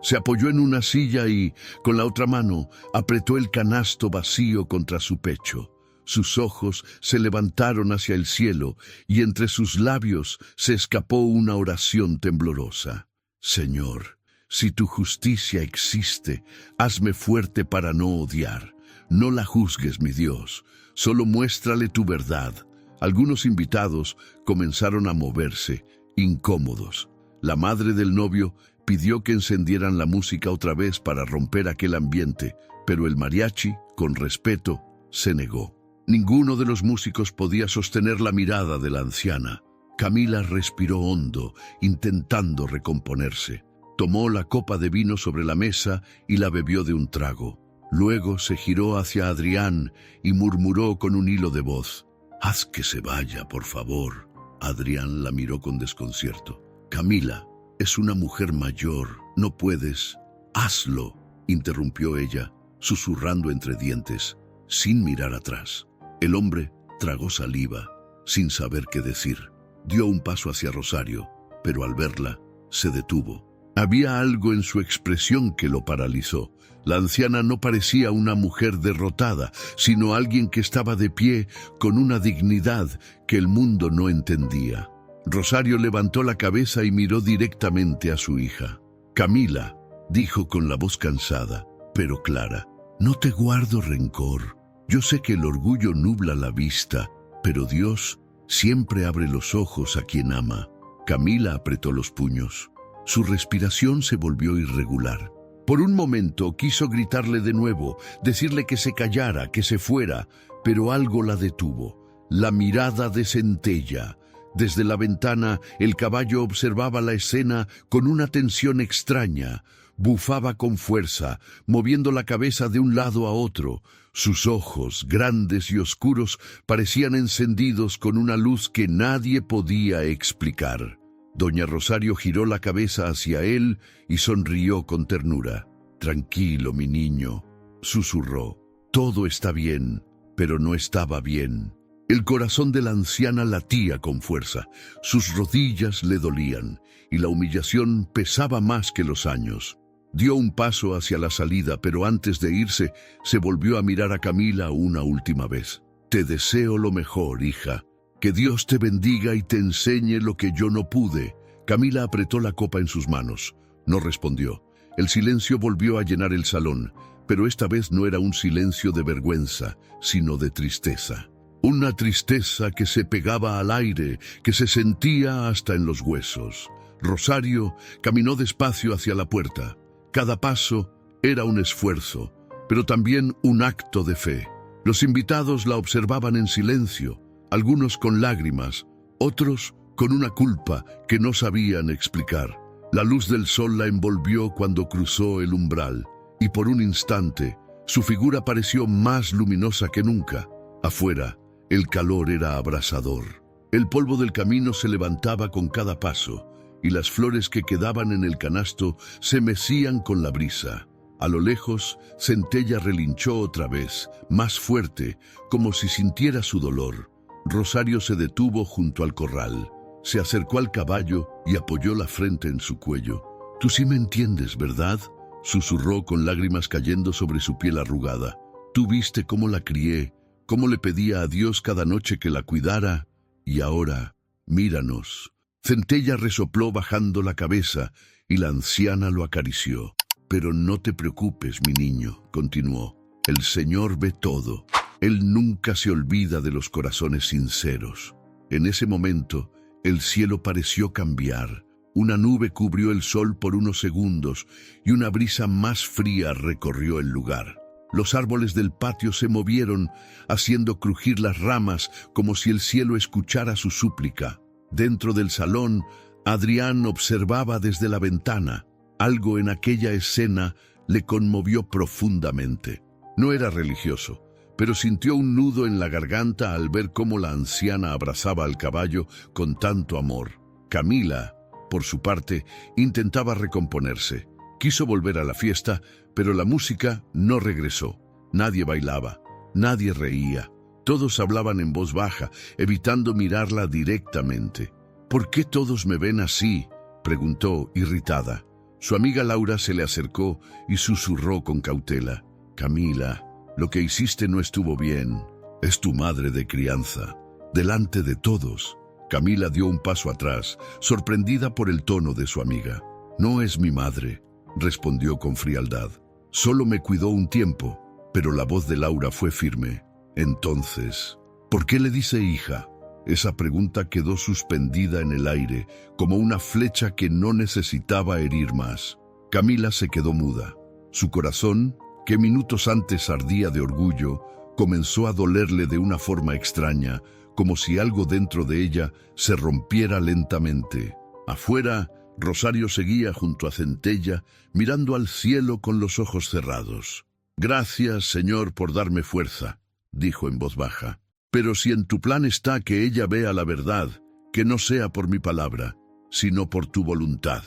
Se apoyó en una silla y, con la otra mano, apretó el canasto vacío contra su pecho. Sus ojos se levantaron hacia el cielo y entre sus labios se escapó una oración temblorosa. «Señor, si tu justicia existe, hazme fuerte para no odiar. No la juzgues, mi Dios, solo muéstrale tu verdad». Algunos invitados comenzaron a moverse, incómodos. La madre del novio pidió que encendieran la música otra vez para romper aquel ambiente, pero el mariachi, con respeto, se negó. Ninguno de los músicos podía sostener la mirada de la anciana. Camila respiró hondo, intentando recomponerse. Tomó la copa de vino sobre la mesa y la bebió de un trago. Luego se giró hacia Adrián y murmuró con un hilo de voz: «Haz que se vaya, por favor». Adrián la miró con desconcierto. «Camila, es una mujer mayor, no puedes». «Hazlo», interrumpió ella, susurrando entre dientes, sin mirar atrás. El hombre tragó saliva, sin saber qué decir. Dio un paso hacia Rosario, pero al verla, se detuvo. Había algo en su expresión que lo paralizó. La anciana no parecía una mujer derrotada, sino alguien que estaba de pie con una dignidad que el mundo no entendía. Rosario levantó la cabeza y miró directamente a su hija. «Camila», dijo con la voz cansada, pero clara, «no te guardo rencor. Yo sé que el orgullo nubla la vista, pero Dios siempre abre los ojos a quien ama». Camila apretó los puños. Su respiración se volvió irregular. Por un momento quiso gritarle de nuevo, decirle que se callara, que se fuera, pero algo la detuvo. La mirada de Centella. Desde la ventana, el caballo observaba la escena con una tensión extraña. Bufaba con fuerza, moviendo la cabeza de un lado a otro. Sus ojos, grandes y oscuros, parecían encendidos con una luz que nadie podía explicar. Doña Rosario giró la cabeza hacia él y sonrió con ternura. «Tranquilo, mi niño», susurró. «Todo está bien», pero no estaba bien. El corazón de la anciana latía con fuerza. Sus rodillas le dolían y la humillación pesaba más que los años. Dio un paso hacia la salida, pero antes de irse, se volvió a mirar a Camila una última vez. «Te deseo lo mejor, hija. Que Dios te bendiga y te enseñe lo que yo no pude». Camila apretó la copa en sus manos. No respondió. El silencio volvió a llenar el salón, pero esta vez no era un silencio de vergüenza, sino de tristeza. Una tristeza que se pegaba al aire, que se sentía hasta en los huesos. Rosario caminó despacio hacia la puerta. Cada paso era un esfuerzo, pero también un acto de fe. Los invitados la observaban en silencio, algunos con lágrimas, otros con una culpa que no sabían explicar. La luz del sol la envolvió cuando cruzó el umbral, y por un instante su figura pareció más luminosa que nunca. Afuera, el calor era abrasador. El polvo del camino se levantaba con cada paso, y las flores que quedaban en el canasto se mecían con la brisa. A lo lejos, Centella relinchó otra vez, más fuerte, como si sintiera su dolor. Rosario se detuvo junto al corral. Se acercó al caballo y apoyó la frente en su cuello. «Tú sí me entiendes, ¿verdad?», susurró con lágrimas cayendo sobre su piel arrugada. «Tú viste cómo la crié, cómo le pedía a Dios cada noche que la cuidara, y ahora, míranos». Centella resopló bajando la cabeza y la anciana lo acarició. «Pero no te preocupes, mi niño», continuó. «El Señor ve todo. Él nunca se olvida de los corazones sinceros». En ese momento, el cielo pareció cambiar. Una nube cubrió el sol por unos segundos y una brisa más fría recorrió el lugar. Los árboles del patio se movieron, haciendo crujir las ramas como si el cielo escuchara su súplica. Dentro del salón, Adrián observaba desde la ventana. Algo en aquella escena le conmovió profundamente. No era religioso, pero sintió un nudo en la garganta al ver cómo la anciana abrazaba al caballo con tanto amor. Camila, por su parte, intentaba recomponerse. Quiso volver a la fiesta, pero la música no regresó. Nadie bailaba, nadie reía. Todos hablaban en voz baja, evitando mirarla directamente. «¿Por qué todos me ven así?», preguntó, irritada. Su amiga Laura se le acercó y susurró con cautela. «Camila, lo que hiciste no estuvo bien. Es tu madre de crianza. Delante de todos». Camila dio un paso atrás, sorprendida por el tono de su amiga. «No es mi madre», respondió con frialdad. «Solo me cuidó un tiempo», pero la voz de Laura fue firme. «Entonces, ¿por qué le dice hija?». Esa pregunta quedó suspendida en el aire, como una flecha que no necesitaba herir más. Camila se quedó muda. Su corazón, que minutos antes ardía de orgullo, comenzó a dolerle de una forma extraña, como si algo dentro de ella se rompiera lentamente. Afuera, Rosario seguía junto a Centella, mirando al cielo con los ojos cerrados. «Gracias, Señor, por darme fuerza», dijo en voz baja. «Pero si en tu plan está que ella vea la verdad, que no sea por mi palabra, sino por tu voluntad».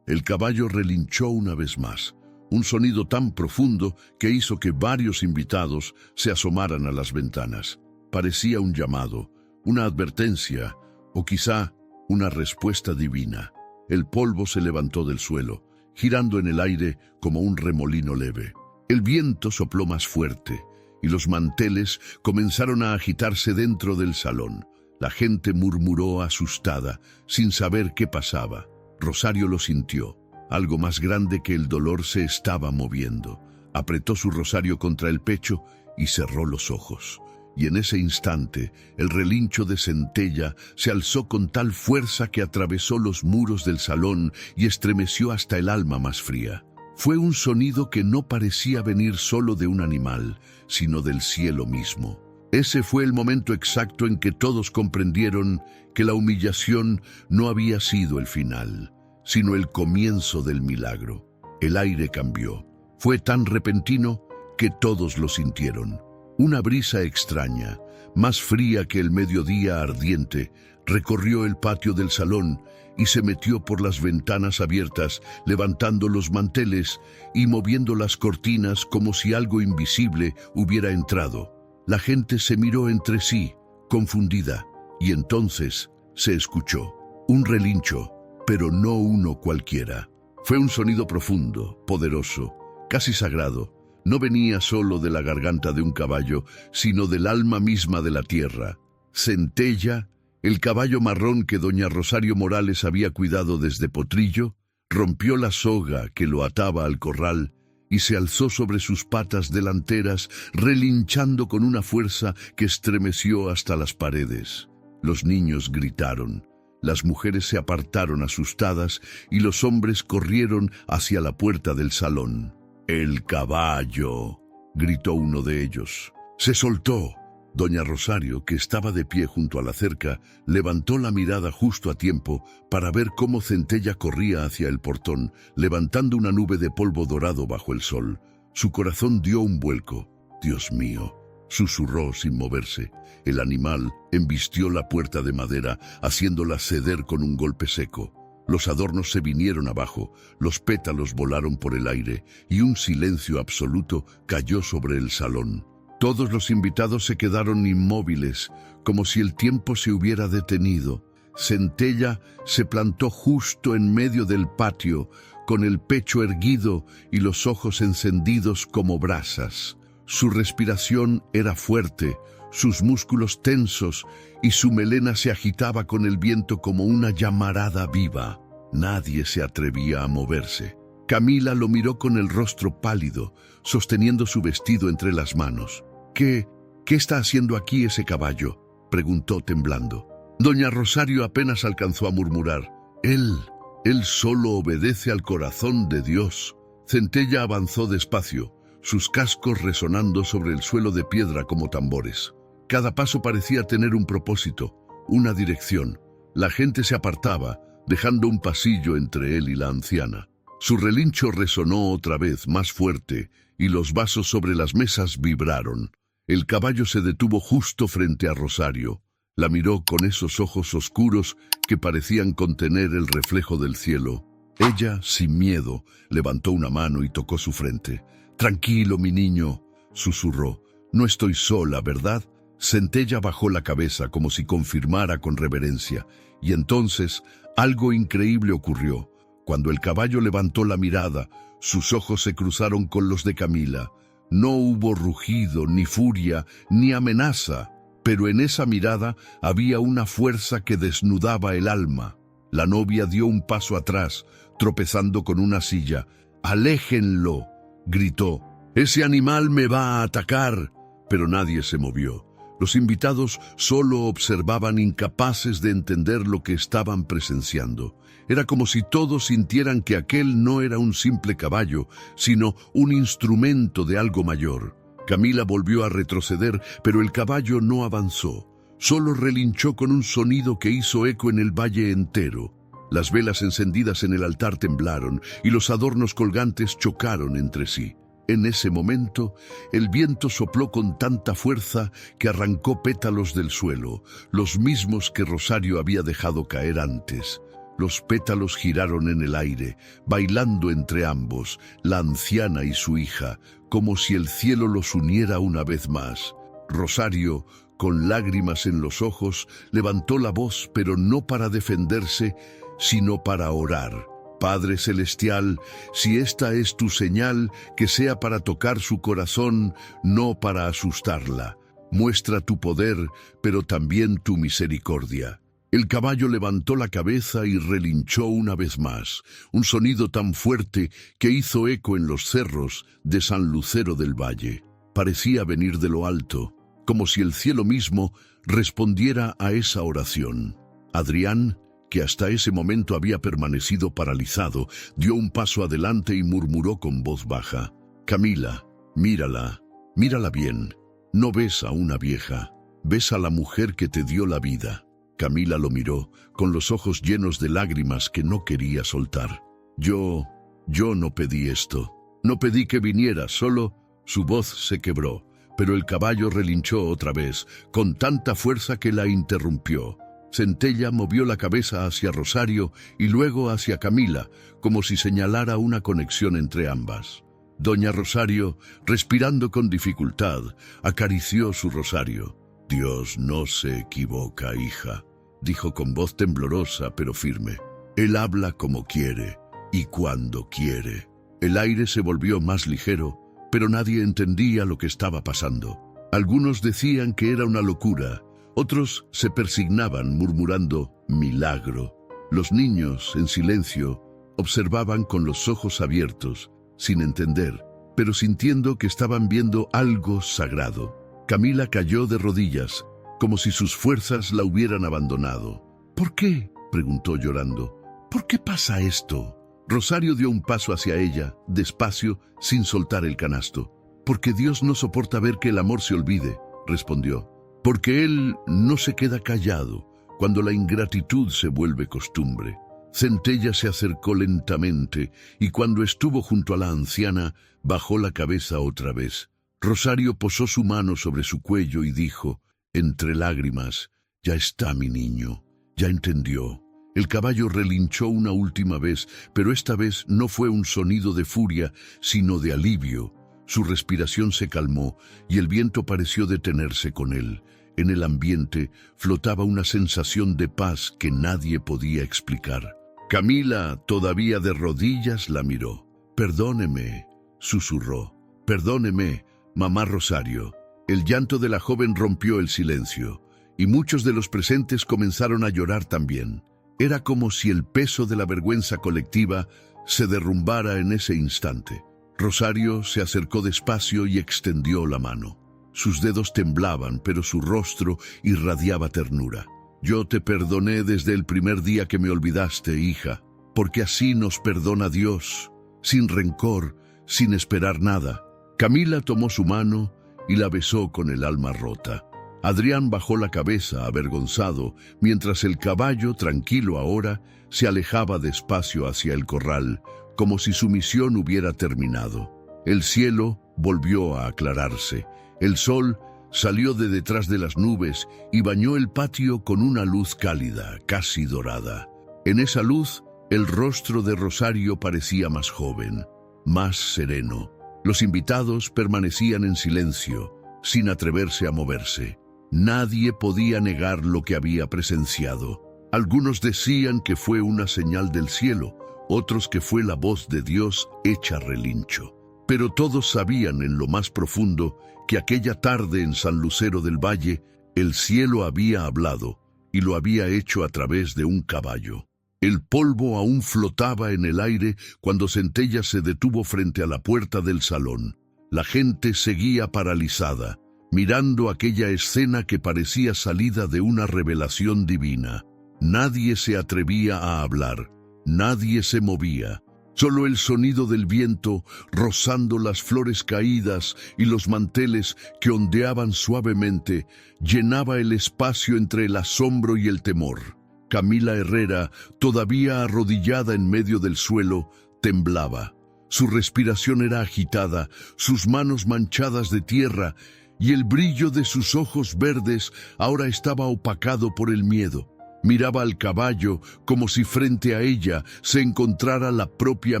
El caballo relinchó una vez más, un sonido tan profundo que hizo que varios invitados se asomaran a las ventanas. Parecía un llamado, una advertencia, o quizá una respuesta divina. El polvo se levantó del suelo, girando en el aire como un remolino leve. El viento sopló más fuerte, y los manteles comenzaron a agitarse dentro del salón. La gente murmuró asustada, sin saber qué pasaba. Rosario lo sintió. Algo más grande que el dolor se estaba moviendo. Apretó su rosario contra el pecho y cerró los ojos. Y en ese instante, el relincho de Centella se alzó con tal fuerza que atravesó los muros del salón y estremeció hasta el alma más fría. Fue un sonido que no parecía venir solo de un animal, sino del cielo mismo. Ese fue el momento exacto en que todos comprendieron que la humillación no había sido el final, sino el comienzo del milagro. El aire cambió. Fue tan repentino que todos lo sintieron. Una brisa extraña, más fría que el mediodía ardiente, recorrió el patio del salón y se metió por las ventanas abiertas, levantando los manteles y moviendo las cortinas como si algo invisible hubiera entrado. La gente se miró entre sí, confundida, y entonces se escuchó un relincho, pero no uno cualquiera. Fue un sonido profundo, poderoso, casi sagrado. No venía solo de la garganta de un caballo, sino del alma misma de la tierra. Centella, el caballo marrón que doña Rosario Morales había cuidado desde Potrillo, rompió la soga que lo ataba al corral y se alzó sobre sus patas delanteras, relinchando con una fuerza que estremeció hasta las paredes. Los niños gritaron, las mujeres se apartaron asustadas y los hombres corrieron hacia la puerta del salón. «¡El caballo!», gritó uno de ellos. Se soltó. Doña Rosario, que estaba de pie junto a la cerca, levantó la mirada justo a tiempo para ver cómo Centella corría hacia el portón, levantando una nube de polvo dorado bajo el sol. Su corazón dio un vuelco. «Dios mío», susurró sin moverse. El animal embistió la puerta de madera, haciéndola ceder con un golpe seco. Los adornos se vinieron abajo, los pétalos volaron por el aire y un silencio absoluto cayó sobre el salón. Todos los invitados se quedaron inmóviles, como si el tiempo se hubiera detenido. Centella se plantó justo en medio del patio, con el pecho erguido y los ojos encendidos como brasas. Su respiración era fuerte, sus músculos tensos y su melena se agitaba con el viento como una llamarada viva. Nadie se atrevía a moverse. Camila lo miró con el rostro pálido, sosteniendo su vestido entre las manos. ¿Qué está haciendo aquí ese caballo?», preguntó temblando. Doña Rosario apenas alcanzó a murmurar. Él Él solo obedece al corazón de Dios. Centella avanzó despacio, sus cascos resonando sobre el suelo de piedra como tambores. Cada paso parecía tener un propósito, una dirección. La gente se apartaba, dejando un pasillo entre él y la anciana. Su relincho resonó otra vez más fuerte, y los vasos sobre las mesas vibraron. El caballo se detuvo justo frente a Rosario. La miró con esos ojos oscuros que parecían contener el reflejo del cielo. Ella, sin miedo, levantó una mano y tocó su frente. «Tranquilo, mi niño», susurró. «No estoy sola, ¿verdad?». Centella bajó la cabeza como si confirmara con reverencia, y entonces algo increíble ocurrió. Cuando el caballo levantó la mirada, sus ojos se cruzaron con los de Camila. No hubo rugido, ni furia, ni amenaza, pero en esa mirada había una fuerza que desnudaba el alma. La novia dio un paso atrás, tropezando con una silla. «¡Aléjenlo!», gritó. «¡Ese animal me va a atacar!». Pero nadie se movió. Los invitados solo observaban, incapaces de entender lo que estaban presenciando. Era como si todos sintieran que aquel no era un simple caballo, sino un instrumento de algo mayor. Camila volvió a retroceder, pero el caballo no avanzó. Solo relinchó con un sonido que hizo eco en el valle entero. Las velas encendidas en el altar temblaron y los adornos colgantes chocaron entre sí. En ese momento, el viento sopló con tanta fuerza que arrancó pétalos del suelo, los mismos que Rosario había dejado caer antes. Los pétalos giraron en el aire, bailando entre ambos, la anciana y su hija, como si el cielo los uniera una vez más. Rosario, con lágrimas en los ojos, levantó la voz, pero no para defenderse, sino para orar. «Padre Celestial, si esta es tu señal, que sea para tocar su corazón, no para asustarla. Muestra tu poder, pero también tu misericordia». El caballo levantó la cabeza y relinchó una vez más, un sonido tan fuerte que hizo eco en los cerros de San Lucero del Valle. Parecía venir de lo alto, como si el cielo mismo respondiera a esa oración. Adrián, que hasta ese momento había permanecido paralizado, dio un paso adelante y murmuró con voz baja: «Camila, mírala, mírala bien. No ves a una vieja, ves a la mujer que te dio la vida». Camila lo miró, con los ojos llenos de lágrimas que no quería soltar. Yo no pedí esto. No pedí que viniera, solo…». Su voz se quebró, pero el caballo relinchó otra vez, con tanta fuerza que la interrumpió. Centella movió la cabeza hacia Rosario y luego hacia Camila, como si señalara una conexión entre ambas. Doña Rosario, respirando con dificultad, acarició su rosario. «Dios no se equivoca, hija», dijo con voz temblorosa pero firme. «Él habla como quiere y cuando quiere». El aire se volvió más ligero, pero nadie entendía lo que estaba pasando. Algunos decían que era una locura, otros se persignaban murmurando «milagro». Los niños, en silencio, observaban con los ojos abiertos, sin entender, pero sintiendo que estaban viendo algo sagrado. Camila cayó de rodillas, como si sus fuerzas la hubieran abandonado. «¿Por qué?», preguntó llorando. «¿Por qué pasa esto?». Rosario dio un paso hacia ella, despacio, sin soltar el canasto. «Porque Dios no soporta ver que el amor se olvide», respondió. «Porque Él no se queda callado cuando la ingratitud se vuelve costumbre». Centella se acercó lentamente y cuando estuvo junto a la anciana, bajó la cabeza otra vez. Rosario posó su mano sobre su cuello y dijo, entre lágrimas: «Ya está, mi niño, ya entendió». El caballo relinchó una última vez, pero esta vez no fue un sonido de furia, sino de alivio. Su respiración se calmó y el viento pareció detenerse con él. En el ambiente flotaba una sensación de paz que nadie podía explicar. Camila, todavía de rodillas, la miró. «Perdóneme», susurró. «Perdóneme, mamá Rosario». El llanto de la joven rompió el silencio, y muchos de los presentes comenzaron a llorar también. Era como si el peso de la vergüenza colectiva se derrumbara en ese instante. Rosario se acercó despacio y extendió la mano. Sus dedos temblaban, pero su rostro irradiaba ternura. «Yo te perdoné desde el primer día que me olvidaste, hija. porque así nos perdona Dios, sin rencor, sin esperar nada. Camila tomó su mano y la besó con el alma rota. Adrián bajó la cabeza avergonzado, mientras el caballo, tranquilo ahora, se alejaba despacio hacia el corral, como si su misión hubiera terminado. El cielo volvió a aclararse. El sol salió de detrás de las nubes y bañó el patio con una luz cálida, casi dorada. En esa luz, el rostro de Rosario parecía más joven, más sereno. Los invitados permanecían en silencio, sin atreverse a moverse. Nadie podía negar lo que había presenciado. Algunos decían que fue una señal del cielo, otros que fue la voz de Dios hecha relincho. Pero todos sabían en lo más profundo que aquella tarde en San Lucero del Valle, el cielo había hablado y lo había hecho a través de un caballo. El polvo aún flotaba en el aire cuando Centella se detuvo frente a la puerta del salón. La gente seguía paralizada, mirando aquella escena que parecía salida de una revelación divina. Nadie se atrevía a hablar, nadie se movía. Solo el sonido del viento rozando las flores caídas y los manteles que ondeaban suavemente llenaba el espacio entre el asombro y el temor. Camila Herrera, todavía arrodillada en medio del suelo, temblaba. Su respiración era agitada, sus manos manchadas de tierra, y el brillo de sus ojos verdes ahora estaba opacado por el miedo. Miraba al caballo como si frente a ella se encontrara la propia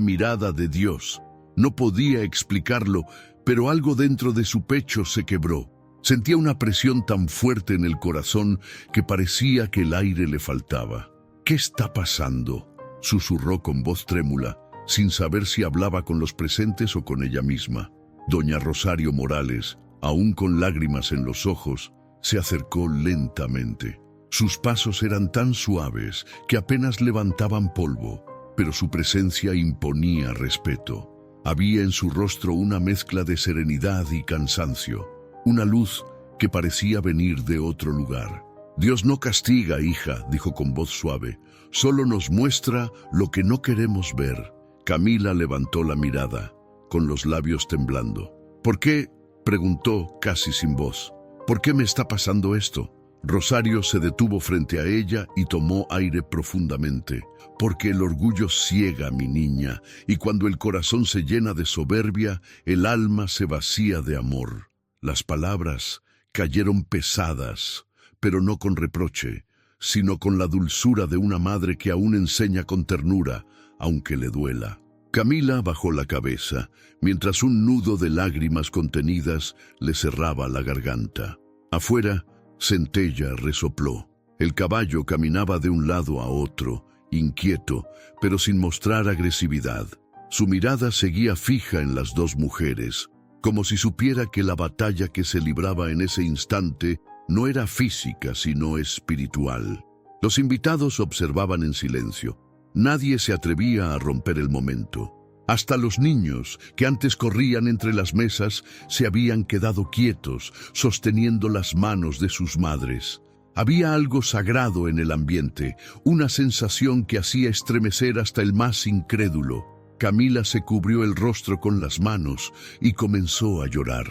mirada de Dios. No podía explicarlo, pero algo dentro de su pecho se quebró. Sentía una presión tan fuerte en el corazón que parecía que el aire le faltaba. «¿Qué está pasando?», susurró con voz trémula, sin saber si hablaba con los presentes o con ella misma. Doña Rosario Morales, aún con lágrimas en los ojos, se acercó lentamente. Sus pasos eran tan suaves que apenas levantaban polvo, pero su presencia imponía respeto. Había en su rostro una mezcla de serenidad y cansancio, una luz que parecía venir de otro lugar. «Dios no castiga, hija», dijo con voz suave, «solo nos muestra lo que no queremos ver». Camila levantó la mirada, con los labios temblando. «¿Por qué?», preguntó casi sin voz. «¿Por qué me está pasando esto?». Rosario se detuvo frente a ella y tomó aire profundamente. «Porque el orgullo ciega, mi niña, y cuando el corazón se llena de soberbia, el alma se vacía de amor». Las palabras cayeron pesadas, pero no con reproche, sino con la dulzura de una madre que aún enseña con ternura, aunque le duela. Camila bajó la cabeza, mientras un nudo de lágrimas contenidas le cerraba la garganta. Afuera, Centella resopló. El caballo caminaba de un lado a otro, inquieto, pero sin mostrar agresividad. Su mirada seguía fija en las dos mujeres, como si supiera que la batalla que se libraba en ese instante no era física, sino espiritual. Los invitados observaban en silencio. Nadie se atrevía a romper el momento. Hasta los niños, que antes corrían entre las mesas, se habían quedado quietos, sosteniendo las manos de sus madres. Había algo sagrado en el ambiente, una sensación que hacía estremecer hasta el más incrédulo. Camila se cubrió el rostro con las manos y comenzó a llorar.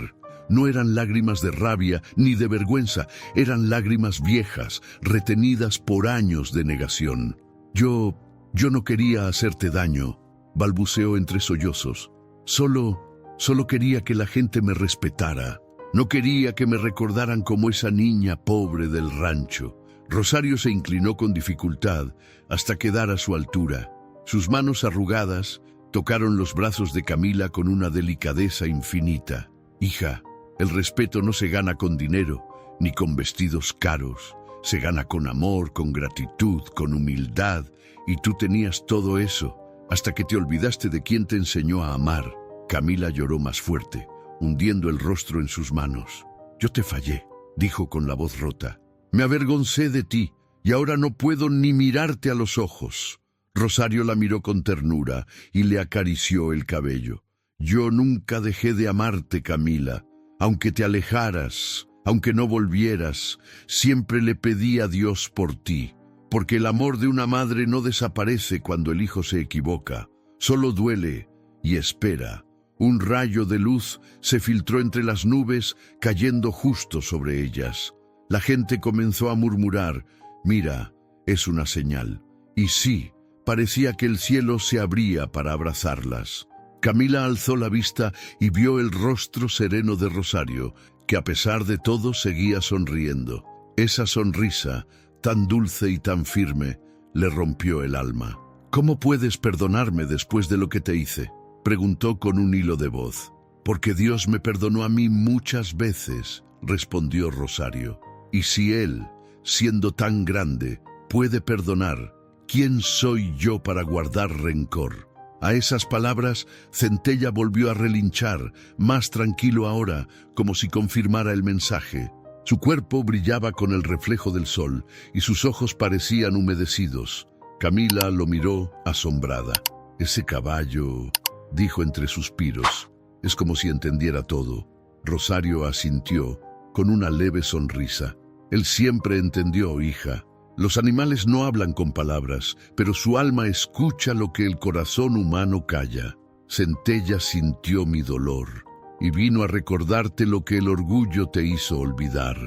No eran lágrimas de rabia ni de vergüenza, eran lágrimas viejas, retenidas por años de negación. Yo no quería hacerte daño», balbuceó entre sollozos. Solo quería que la gente me respetara. No quería que me recordaran como esa niña pobre del rancho». Rosario se inclinó con dificultad hasta quedar a su altura. Sus manos arrugadas tocaron los brazos de Camila con una delicadeza infinita. «Hija, el respeto no se gana con dinero, ni con vestidos caros. Se gana con amor, con gratitud, con humildad, y tú tenías todo eso, hasta que te olvidaste de quien te enseñó a amar». Camila lloró más fuerte, hundiendo el rostro en sus manos. «Yo te fallé», dijo con la voz rota. «Me avergoncé de ti, y ahora no puedo ni mirarte a los ojos». Rosario la miró con ternura y le acarició el cabello. «Yo nunca dejé de amarte, Camila. Aunque te alejaras, aunque no volvieras, siempre le pedí a Dios por ti. porque el amor de una madre no desaparece cuando el hijo se equivoca, solo duele y espera. Un rayo de luz se filtró entre las nubes, cayendo justo sobre ellas. La gente comenzó a murmurar: «Mira, es una señal». Y sí, parecía que el cielo se abría para abrazarlas. Camila alzó la vista y vio el rostro sereno de Rosario, que a pesar de todo seguía sonriendo. Esa sonrisa, tan dulce y tan firme, le rompió el alma. «¿Cómo puedes perdonarme después de lo que te hice?», preguntó con un hilo de voz. «Porque Dios me perdonó a mí muchas veces», respondió Rosario. «Y si Él, siendo tan grande, puede perdonar, ¿quién soy yo para guardar rencor?». A esas palabras, Centella volvió a relinchar, más tranquilo ahora, como si confirmara el mensaje. Su cuerpo brillaba con el reflejo del sol y sus ojos parecían humedecidos. Camila lo miró asombrada. «Ese caballo», dijo entre suspiros. Es como si entendiera todo. Rosario asintió, con una leve sonrisa. «Él siempre entendió, hija. Los animales no hablan con palabras, pero su alma escucha lo que el corazón humano calla. Centella sintió mi dolor y vino a recordarte lo que el orgullo te hizo olvidar».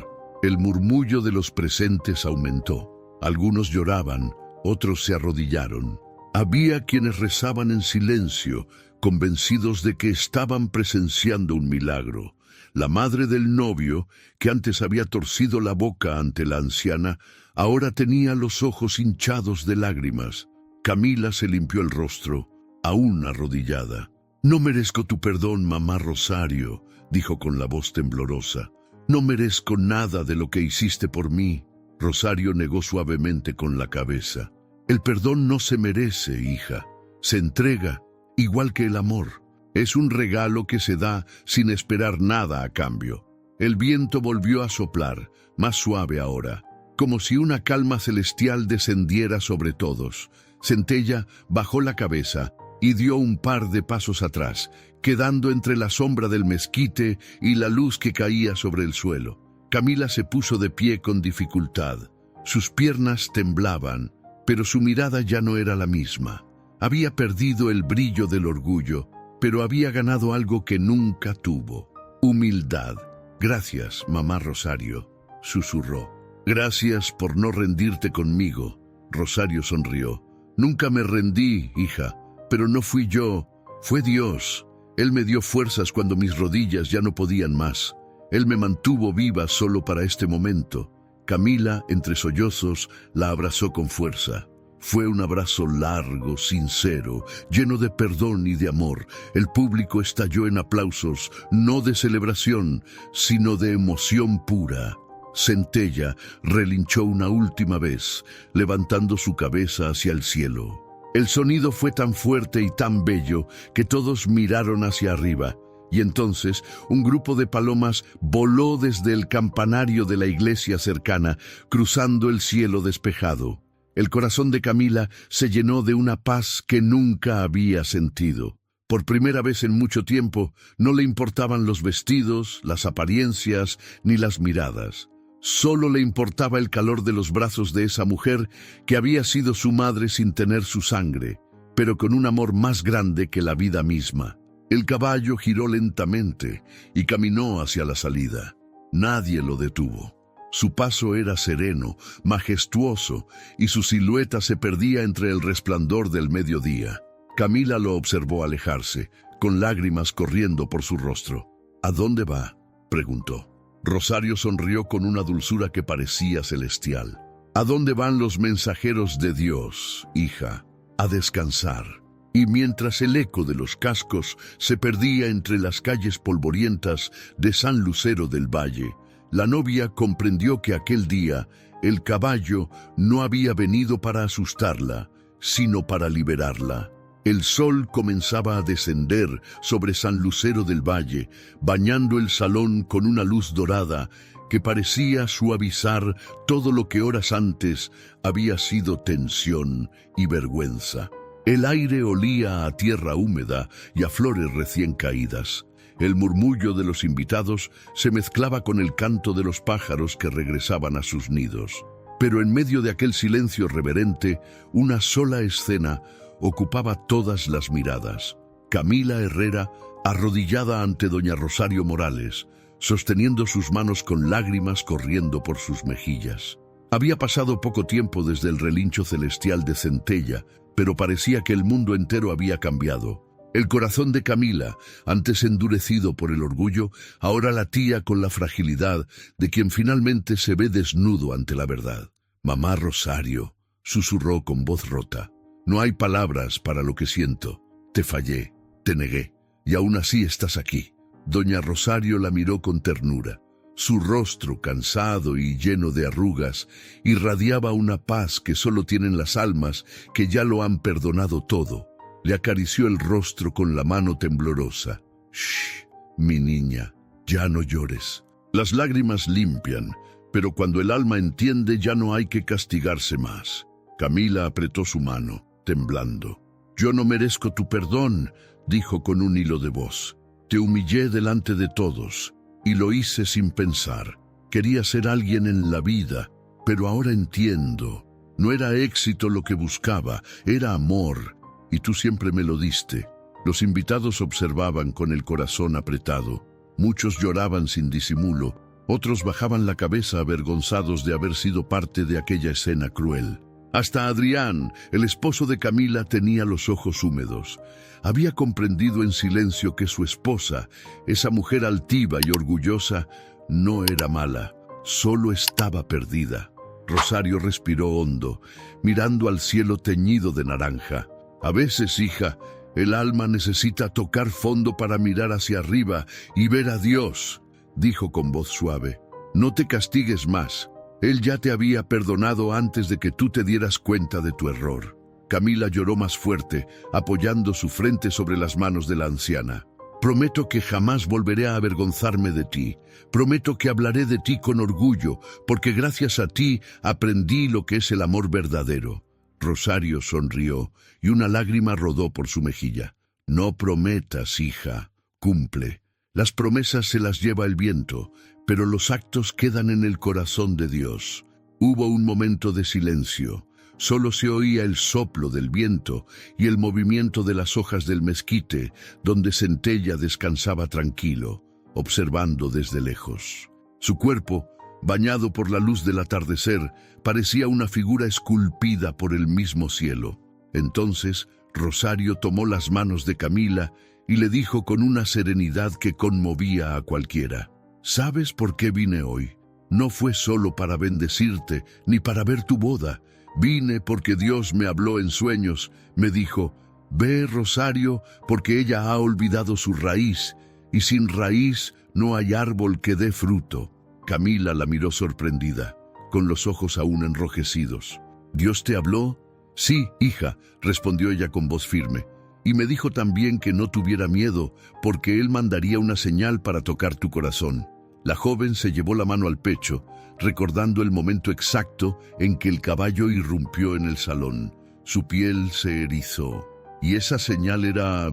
El murmullo de los presentes aumentó. Algunos lloraban, otros se arrodillaron. Había quienes rezaban en silencio, convencidos de que estaban presenciando un milagro. La madre del novio, que antes había torcido la boca ante la anciana, ahora tenía los ojos hinchados de lágrimas. Camila se limpió el rostro, aún arrodillada. «No merezco tu perdón, mamá Rosario», dijo con la voz temblorosa. «No merezco nada de lo que hiciste por mí». Rosario negó suavemente con la cabeza. «El perdón no se merece, hija. Se entrega, igual que el amor. Es un regalo que se da sin esperar nada a cambio». El viento volvió a soplar, más suave ahora, como si una calma celestial descendiera sobre todos. Centella bajó la cabeza y dio un par de pasos atrás, quedando entre la sombra del mezquite y la luz que caía sobre el suelo. Camila se puso de pie con dificultad. Sus piernas temblaban, pero su mirada ya no era la misma. Había perdido el brillo del orgullo, pero había ganado algo que nunca tuvo: humildad. «Gracias, mamá Rosario», susurró. «Gracias por no rendirte conmigo». Rosario sonrió. «Nunca me rendí, hija, pero no fui yo, fue Dios. Él me dio fuerzas cuando mis rodillas ya no podían más. Él me mantuvo viva solo para este momento». Camila, entre sollozos, la abrazó con fuerza. Fue un abrazo largo, sincero, lleno de perdón y de amor. El público estalló en aplausos, no de celebración, sino de emoción pura. Centella relinchó una última vez, levantando su cabeza hacia el cielo. El sonido fue tan fuerte y tan bello que todos miraron hacia arriba. Y entonces un grupo de palomas voló desde el campanario de la iglesia cercana, cruzando el cielo despejado. El corazón de Camila se llenó de una paz que nunca había sentido. Por primera vez en mucho tiempo, no le importaban los vestidos, las apariencias, ni las miradas. Solo le importaba el calor de los brazos de esa mujer que había sido su madre sin tener su sangre, pero con un amor más grande que la vida misma. El caballo giró lentamente y caminó hacia la salida. Nadie lo detuvo. Su paso era sereno, majestuoso, y su silueta se perdía entre el resplandor del mediodía. Camila lo observó alejarse, con lágrimas corriendo por su rostro. «¿A dónde va?», preguntó. Rosario sonrió con una dulzura que parecía celestial. «¿A dónde van los mensajeros de Dios, hija? A descansar». Y mientras el eco de los cascos se perdía entre las calles polvorientas de San Lucero del Valle, la novia comprendió que aquel día el caballo no había venido para asustarla, sino para liberarla. El sol comenzaba a descender sobre San Lucero del Valle, bañando el salón con una luz dorada que parecía suavizar todo lo que horas antes había sido tensión y vergüenza. El aire olía a tierra húmeda y a flores recién caídas. El murmullo de los invitados se mezclaba con el canto de los pájaros que regresaban a sus nidos. Pero en medio de aquel silencio reverente, una sola escena ocupaba todas las miradas. Camila Herrera, arrodillada ante doña Rosario Morales, sosteniendo sus manos con lágrimas corriendo por sus mejillas. Había pasado poco tiempo desde el relincho celestial de Centella, pero parecía que el mundo entero había cambiado. El corazón de Camila, antes endurecido por el orgullo, ahora latía con la fragilidad de quien finalmente se ve desnudo ante la verdad. «Mamá Rosario», susurró con voz rota, «no hay palabras para lo que siento. Te fallé, te negué, y aún así estás aquí». Doña Rosario la miró con ternura. Su rostro, cansado y lleno de arrugas, irradiaba una paz que solo tienen las almas que ya lo han perdonado todo. Le acarició el rostro con la mano temblorosa. «Shh, mi niña, ya no llores. Las lágrimas limpian, pero cuando el alma entiende ya no hay que castigarse más». Camila apretó su mano, temblando. «Yo no merezco tu perdón», dijo con un hilo de voz. «Te humillé delante de todos, y lo hice sin pensar. Quería ser alguien en la vida, pero ahora entiendo. No era éxito lo que buscaba, era amor. Y tú siempre me lo diste». Los invitados observaban con el corazón apretado. Muchos lloraban sin disimulo, otros bajaban la cabeza avergonzados de haber sido parte de aquella escena cruel. Hasta Adrián, el esposo de Camila, tenía los ojos húmedos. Había comprendido en silencio que su esposa, esa mujer altiva y orgullosa, no era mala, solo estaba perdida. Rosario respiró hondo, mirando al cielo teñido de naranja. «A veces, hija, el alma necesita tocar fondo para mirar hacia arriba y ver a Dios», dijo con voz suave. «No te castigues más. Él ya te había perdonado antes de que tú te dieras cuenta de tu error». Camila lloró más fuerte, apoyando su frente sobre las manos de la anciana. «Prometo que jamás volveré a avergonzarme de ti. Prometo que hablaré de ti con orgullo, porque gracias a ti aprendí lo que es el amor verdadero». Rosario sonrió y una lágrima rodó por su mejilla. «No prometas, hija, cumple. Las promesas se las lleva el viento, pero los actos quedan en el corazón de Dios». Hubo un momento de silencio. Solo se oía el soplo del viento y el movimiento de las hojas del mezquite, donde Centella descansaba tranquilo, observando desde lejos. Su cuerpo, bañado por la luz del atardecer, parecía una figura esculpida por el mismo cielo. Entonces Rosario tomó las manos de Camila y le dijo con una serenidad que conmovía a cualquiera: «¿Sabes por qué vine hoy? No fue solo para bendecirte ni para ver tu boda. Vine porque Dios me habló en sueños. Me dijo: ve, Rosario, porque ella ha olvidado su raíz, y sin raíz no hay árbol que dé fruto». Camila la miró sorprendida, con los ojos aún enrojecidos. «¿Dios te habló?» «Sí, hija», respondió ella con voz firme, «y me dijo también que no tuviera miedo, porque Él mandaría una señal para tocar tu corazón». La joven se llevó la mano al pecho, recordando el momento exacto en que el caballo irrumpió en el salón. Su piel se erizó. «¿Y esa señal era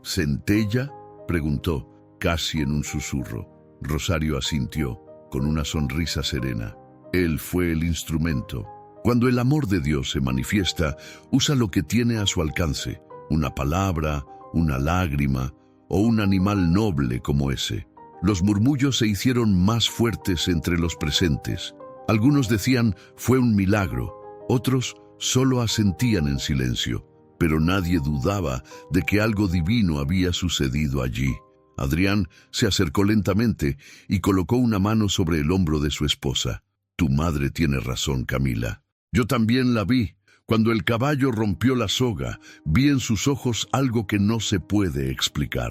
Centella?», preguntó, casi en un susurro. Rosario asintió, con una sonrisa serena. Él fue el instrumento. Cuando el amor de Dios se manifiesta, usa lo que tiene a su alcance: una palabra, una lágrima o un animal noble como ese. Los murmullos se hicieron más fuertes entre los presentes. Algunos decían: fue un milagro. Otros solo asentían en silencio. Pero nadie dudaba de que algo divino había sucedido allí. Adrián se acercó lentamente y colocó una mano sobre el hombro de su esposa. «Tu madre tiene razón, Camila. Yo también la vi. Cuando el caballo rompió la soga, vi en sus ojos algo que no se puede explicar.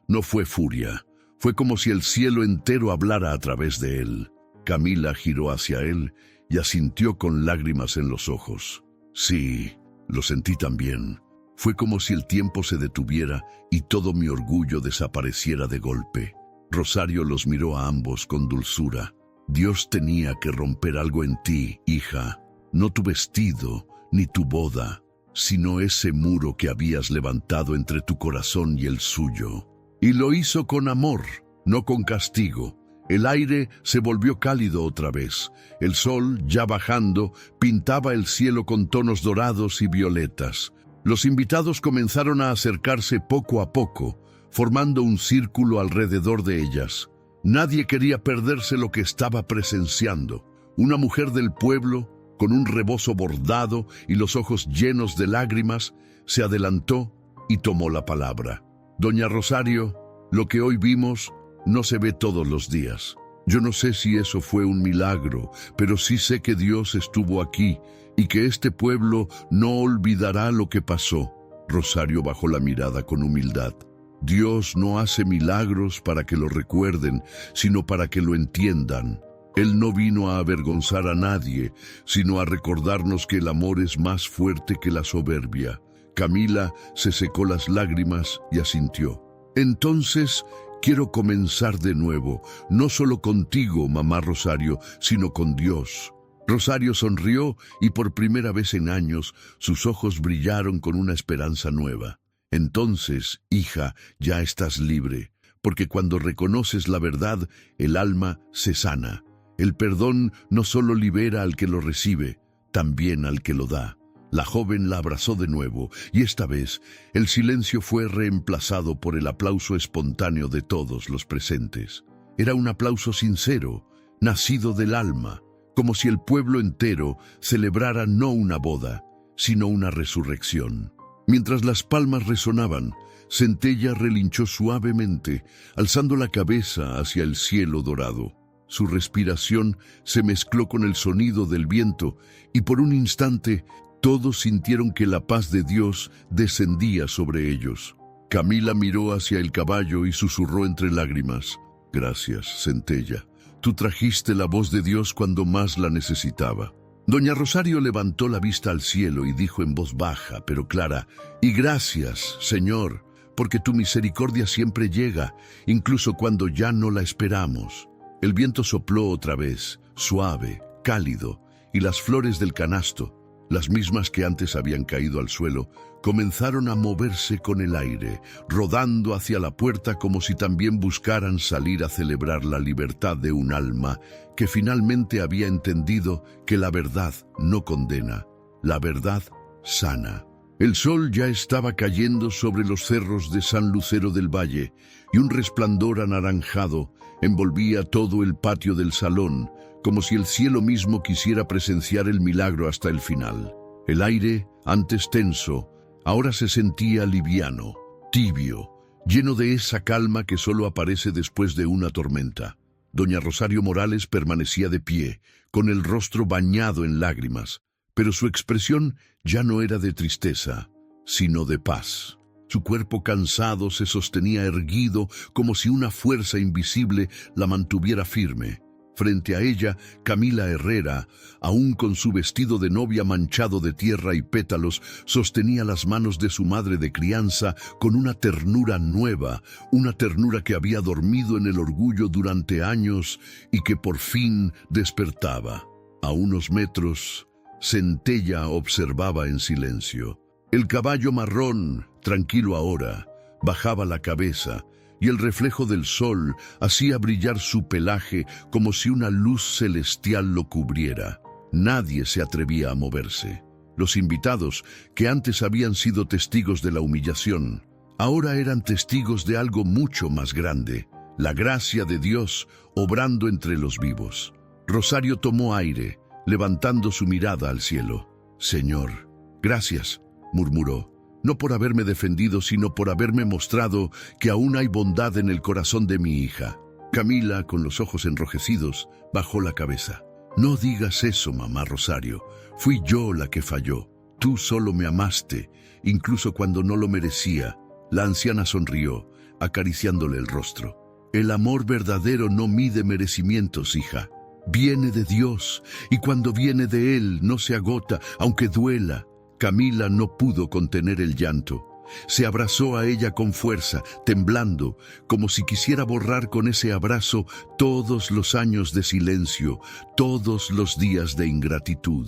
No fue furia. Fue como si el cielo entero hablara a través de él». Camila giró hacia él y asintió con lágrimas en los ojos. «Sí, lo sentí también. Fue como si el tiempo se detuviera y todo mi orgullo desapareciera de golpe». Rosario los miró a ambos con dulzura. «Dios tenía que romper algo en ti, hija. No tu vestido ni tu boda, sino ese muro que habías levantado entre tu corazón y el suyo. Y lo hizo con amor, no con castigo. El aire se volvió cálido otra vez. El sol, ya bajando, pintaba el cielo con tonos dorados y violetas. Los invitados comenzaron a acercarse poco a poco, formando un círculo alrededor de ellas. Nadie quería perderse lo que estaba presenciando. Una mujer del pueblo, con un rebozo bordado y los ojos llenos de lágrimas, se adelantó y tomó la palabra. Doña Rosario, lo que hoy vimos no se ve todos los días. Yo no sé si eso fue un milagro, pero sí sé que Dios estuvo aquí y que este pueblo no olvidará lo que pasó. Rosario bajó la mirada con humildad. Dios no hace milagros para que lo recuerden, sino para que lo entiendan. Él no vino a avergonzar a nadie, sino a recordarnos que el amor es más fuerte que la soberbia. Camila se secó las lágrimas y asintió. Entonces, quiero comenzar de nuevo, no solo contigo, mamá Rosario, sino con Dios. Rosario sonrió y por primera vez en años sus ojos brillaron con una esperanza nueva. Entonces, hija, ya estás libre, porque cuando reconoces la verdad, el alma se sana. El perdón no solo libera al que lo recibe, también al que lo da. La joven la abrazó de nuevo, y esta vez el silencio fue reemplazado por el aplauso espontáneo de todos los presentes. Era un aplauso sincero, nacido del alma, como si el pueblo entero celebrara no una boda, sino una resurrección. Mientras las palmas resonaban, Centella relinchó suavemente, alzando la cabeza hacia el cielo dorado. Su respiración se mezcló con el sonido del viento, y por un instante todos sintieron que la paz de Dios descendía sobre ellos. Camila miró hacia el caballo y susurró entre lágrimas: «Gracias, Centella. Tú trajiste la voz de Dios cuando más la necesitaba». Doña Rosario levantó la vista al cielo y dijo en voz baja pero clara: «Y gracias, Señor, porque tu misericordia siempre llega, incluso cuando ya no la esperamos». El viento sopló otra vez, suave, cálido, y las flores del canasto, las mismas que antes habían caído al suelo, comenzaron a moverse con el aire, rodando hacia la puerta como si también buscaran salir a celebrar la libertad de un alma que finalmente había entendido que la verdad no condena, la verdad sana. El sol ya estaba cayendo sobre los cerros de San Lucero del Valle, y un resplandor anaranjado envolvía todo el patio del salón, como si el cielo mismo quisiera presenciar el milagro hasta el final. El aire, antes tenso, ahora se sentía liviano, tibio, lleno de esa calma que solo aparece después de una tormenta. Doña Rosario Morales permanecía de pie, con el rostro bañado en lágrimas, pero su expresión ya no era de tristeza, sino de paz. Su cuerpo cansado se sostenía erguido como si una fuerza invisible la mantuviera firme. Frente a ella, Camila Herrera, aún con su vestido de novia manchado de tierra y pétalos, sostenía las manos de su madre de crianza con una ternura nueva, una ternura que había dormido en el orgullo durante años y que por fin despertaba. A unos metros, Centella observaba en silencio. El caballo marrón, tranquilo ahora, bajaba la cabeza, y el reflejo del sol hacía brillar su pelaje como si una luz celestial lo cubriera. Nadie se atrevía a moverse. Los invitados, que antes habían sido testigos de la humillación, ahora eran testigos de algo mucho más grande, la gracia de Dios obrando entre los vivos. Rosario tomó aire, levantando su mirada al cielo. «Señor, gracias», murmuró. «No por haberme defendido, sino por haberme mostrado que aún hay bondad en el corazón de mi hija». Camila, con los ojos enrojecidos, bajó la cabeza. «No digas eso, mamá Rosario. Fui yo la que falló. Tú solo me amaste, incluso cuando no lo merecía». La anciana sonrió, acariciándole el rostro. «El amor verdadero no mide merecimientos, hija. Viene de Dios, y cuando viene de Él no se agota, aunque duela». Camila no pudo contener el llanto. Se abrazó a ella con fuerza, temblando, como si quisiera borrar con ese abrazo todos los años de silencio, todos los días de ingratitud.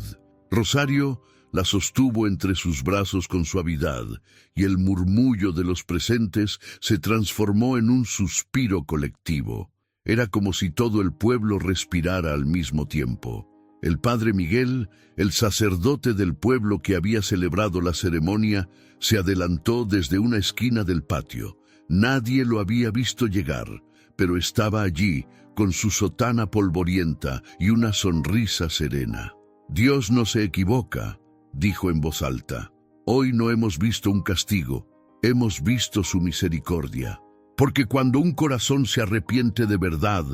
Rosario la sostuvo entre sus brazos con suavidad, y el murmullo de los presentes se transformó en un suspiro colectivo. Era como si todo el pueblo respirara al mismo tiempo. El padre Miguel, el sacerdote del pueblo que había celebrado la ceremonia, se adelantó desde una esquina del patio. Nadie lo había visto llegar, pero estaba allí, con su sotana polvorienta y una sonrisa serena. «Dios no se equivoca», dijo en voz alta. «Hoy no hemos visto un castigo, hemos visto su misericordia. Porque cuando un corazón se arrepiente de verdad,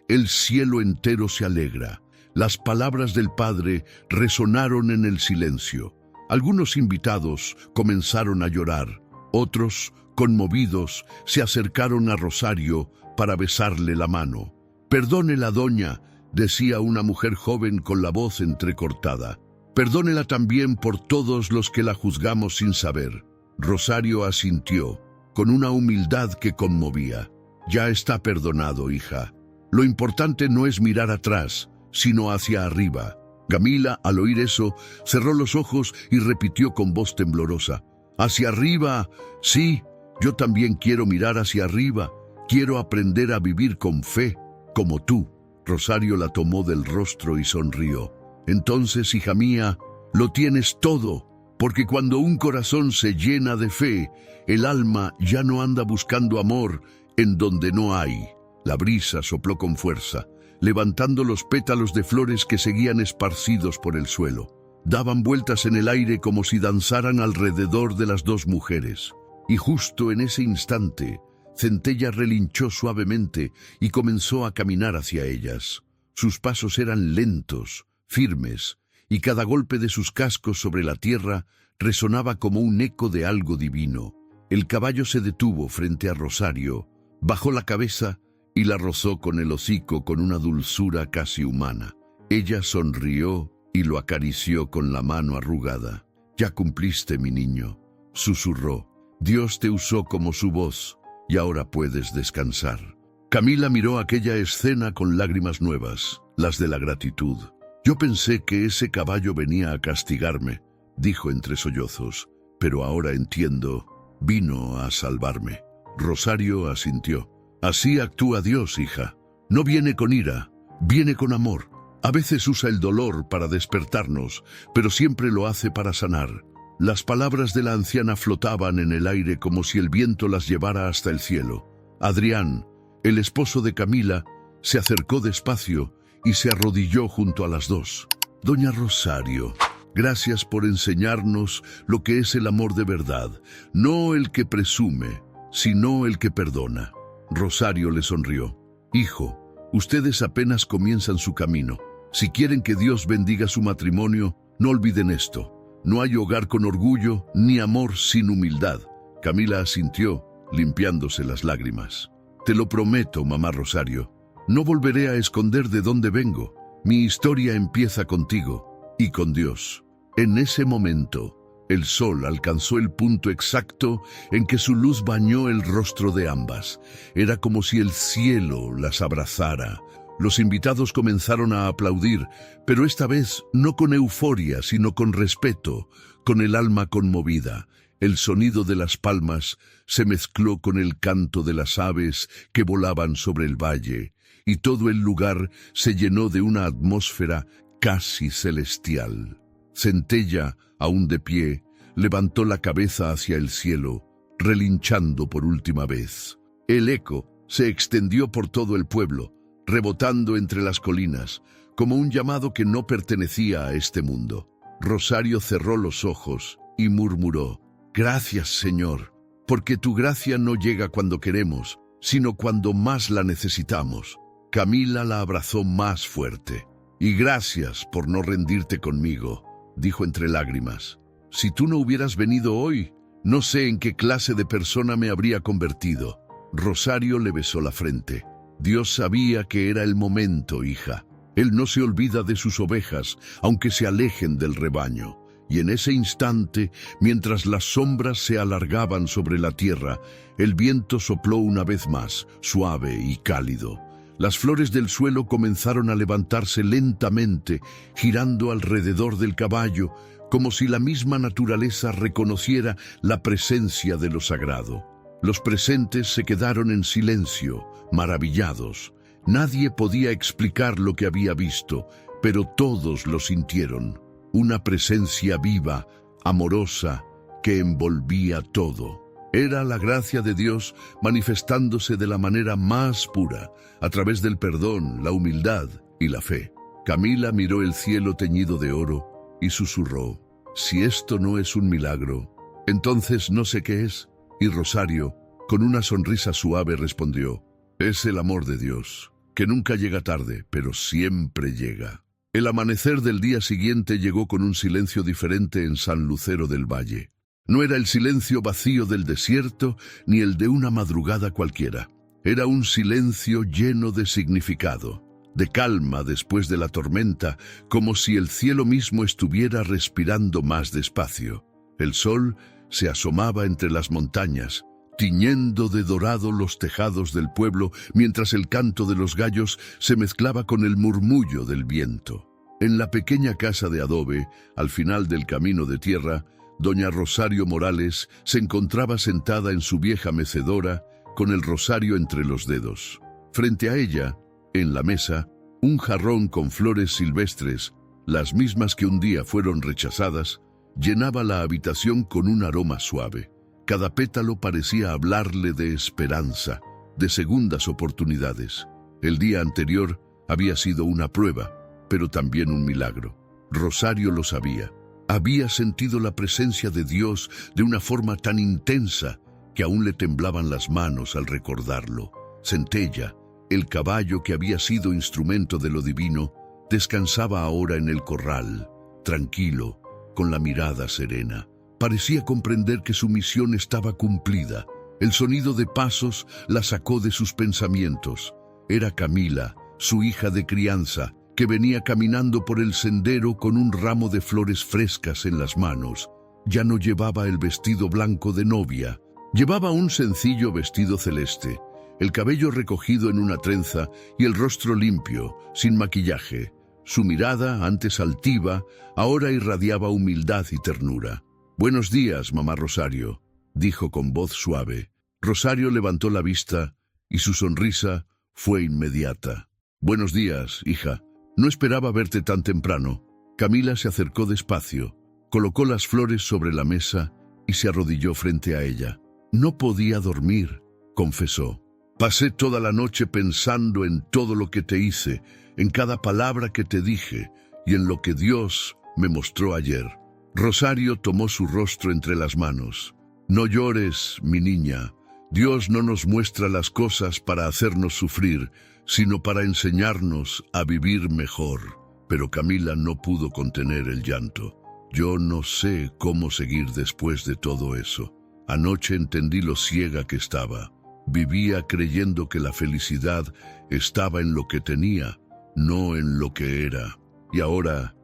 el cielo entero se alegra». Las palabras del Padre resonaron en el silencio. Algunos invitados comenzaron a llorar. Otros, conmovidos, se acercaron a Rosario para besarle la mano. «Perdónela, doña», decía una mujer joven con la voz entrecortada. «Perdónela también por todos los que la juzgamos sin saber». Rosario asintió, con una humildad que conmovía. «Ya está perdonado, hija. Lo importante no es mirar atrás, sino hacia arriba». Camila, al oír eso, cerró los ojos y repitió con voz temblorosa: «Hacia arriba, sí, yo también quiero mirar hacia arriba. Quiero aprender a vivir con fe, como tú». Rosario la tomó del rostro y sonrió. «Entonces, hija mía, lo tienes todo, porque cuando un corazón se llena de fe, el alma ya no anda buscando amor en donde no hay». La brisa sopló con fuerza, levantando los pétalos de flores que seguían esparcidos por el suelo. Daban vueltas en el aire como si danzaran alrededor de las dos mujeres. Y justo en ese instante, Centella relinchó suavemente y comenzó a caminar hacia ellas. Sus pasos eran lentos, firmes, y cada golpe de sus cascos sobre la tierra resonaba como un eco de algo divino. El caballo se detuvo frente a Rosario, bajó la cabeza y la rozó con el hocico con una dulzura casi humana. Ella sonrió y lo acarició con la mano arrugada. «Ya cumpliste, mi niño», susurró. «Dios te usó como su voz y ahora puedes descansar». Camila miró aquella escena con lágrimas nuevas, las de la gratitud. «Yo pensé que ese caballo venía a castigarme», dijo entre sollozos, «pero ahora entiendo, vino a salvarme». Rosario asintió. «Así actúa Dios, hija. No viene con ira, viene con amor. A veces usa el dolor para despertarnos, pero siempre lo hace para sanar». Las palabras de la anciana flotaban en el aire como si el viento las llevara hasta el cielo. Adrián, el esposo de Camila, se acercó despacio y se arrodilló junto a las dos. «Doña Rosario, gracias por enseñarnos lo que es el amor de verdad, no el que presume, sino el que perdona». Rosario le sonrió. «Hijo, ustedes apenas comienzan su camino. Si quieren que Dios bendiga su matrimonio, no olviden esto. No hay hogar con orgullo, ni amor sin humildad». Camila asintió, limpiándose las lágrimas. «Te lo prometo, mamá Rosario. No volveré a esconder de dónde vengo. Mi historia empieza contigo y con Dios». En ese momento, el sol alcanzó el punto exacto en que su luz bañó el rostro de ambas. Era como si el cielo las abrazara. Los invitados comenzaron a aplaudir, pero esta vez no con euforia, sino con respeto, con el alma conmovida. El sonido de las palmas se mezcló con el canto de las aves que volaban sobre el valle, y todo el lugar se llenó de una atmósfera casi celestial. Centella, aún de pie, levantó la cabeza hacia el cielo, relinchando por última vez. El eco se extendió por todo el pueblo, rebotando entre las colinas, como un llamado que no pertenecía a este mundo. Rosario cerró los ojos y murmuró: «Gracias, Señor, porque tu gracia no llega cuando queremos, sino cuando más la necesitamos». Camila la abrazó más fuerte. «Y gracias por no rendirte conmigo», dijo entre lágrimas. «Si tú no hubieras venido hoy, no sé en qué clase de persona me habría convertido». Rosario le besó la frente. «Dios sabía que era el momento, hija. Él no se olvida de sus ovejas, aunque se alejen del rebaño». Y en ese instante, mientras las sombras se alargaban sobre la tierra, el viento sopló una vez más, suave y cálido. Las flores del suelo comenzaron a levantarse lentamente, girando alrededor del caballo, como si la misma naturaleza reconociera la presencia de lo sagrado. Los presentes se quedaron en silencio, maravillados. Nadie podía explicar lo que había visto, pero todos lo sintieron. Una presencia viva, amorosa, que envolvía todo. Era la gracia de Dios manifestándose de la manera más pura, a través del perdón, la humildad y la fe. Camila miró el cielo teñido de oro y susurró: «Si esto no es un milagro, entonces no sé qué es». Y Rosario, con una sonrisa suave, respondió: «Es el amor de Dios, que nunca llega tarde, pero siempre llega». El amanecer del día siguiente llegó con un silencio diferente en San Lucero del Valle. No era el silencio vacío del desierto, ni el de una madrugada cualquiera. Era un silencio lleno de significado, de calma después de la tormenta, como si el cielo mismo estuviera respirando más despacio. El sol se asomaba entre las montañas, tiñendo de dorado los tejados del pueblo, mientras el canto de los gallos se mezclaba con el murmullo del viento. En la pequeña casa de adobe, al final del camino de tierra, doña Rosario Morales se encontraba sentada en su vieja mecedora, con el rosario entre los dedos. Frente a ella, en la mesa, un jarrón con flores silvestres, las mismas que un día fueron rechazadas, llenaba la habitación con un aroma suave. Cada pétalo parecía hablarle de esperanza, de segundas oportunidades. El día anterior había sido una prueba, pero también un milagro. Rosario lo sabía. Había sentido la presencia de Dios de una forma tan intensa que aún le temblaban las manos al recordarlo. Centella, el caballo que había sido instrumento de lo divino, descansaba ahora en el corral, tranquilo, con la mirada serena. Parecía comprender que su misión estaba cumplida. El sonido de pasos la sacó de sus pensamientos. Era Camila, su hija de crianza, que venía caminando por el sendero con un ramo de flores frescas en las manos. Ya no llevaba el vestido blanco de novia. Llevaba un sencillo vestido celeste, el cabello recogido en una trenza y el rostro limpio, sin maquillaje. Su mirada, antes altiva, ahora irradiaba humildad y ternura. «Buenos días, mamá Rosario», dijo con voz suave. Rosario levantó la vista y su sonrisa fue inmediata. «Buenos días, hija. No esperaba verte tan temprano». Camila se acercó despacio, colocó las flores sobre la mesa y se arrodilló frente a ella. «No podía dormir», confesó. «Pasé toda la noche pensando en todo lo que te hice, en cada palabra que te dije y en lo que Dios me mostró ayer». Rosario tomó su rostro entre las manos. «No llores, mi niña. Dios no nos muestra las cosas para hacernos sufrir, sino para enseñarnos a vivir mejor». Pero Camila no pudo contener el llanto. «Yo no sé cómo seguir después de todo eso. Anoche entendí lo ciega que estaba. Vivía creyendo que la felicidad estaba en lo que tenía, no en lo que era. Y ahora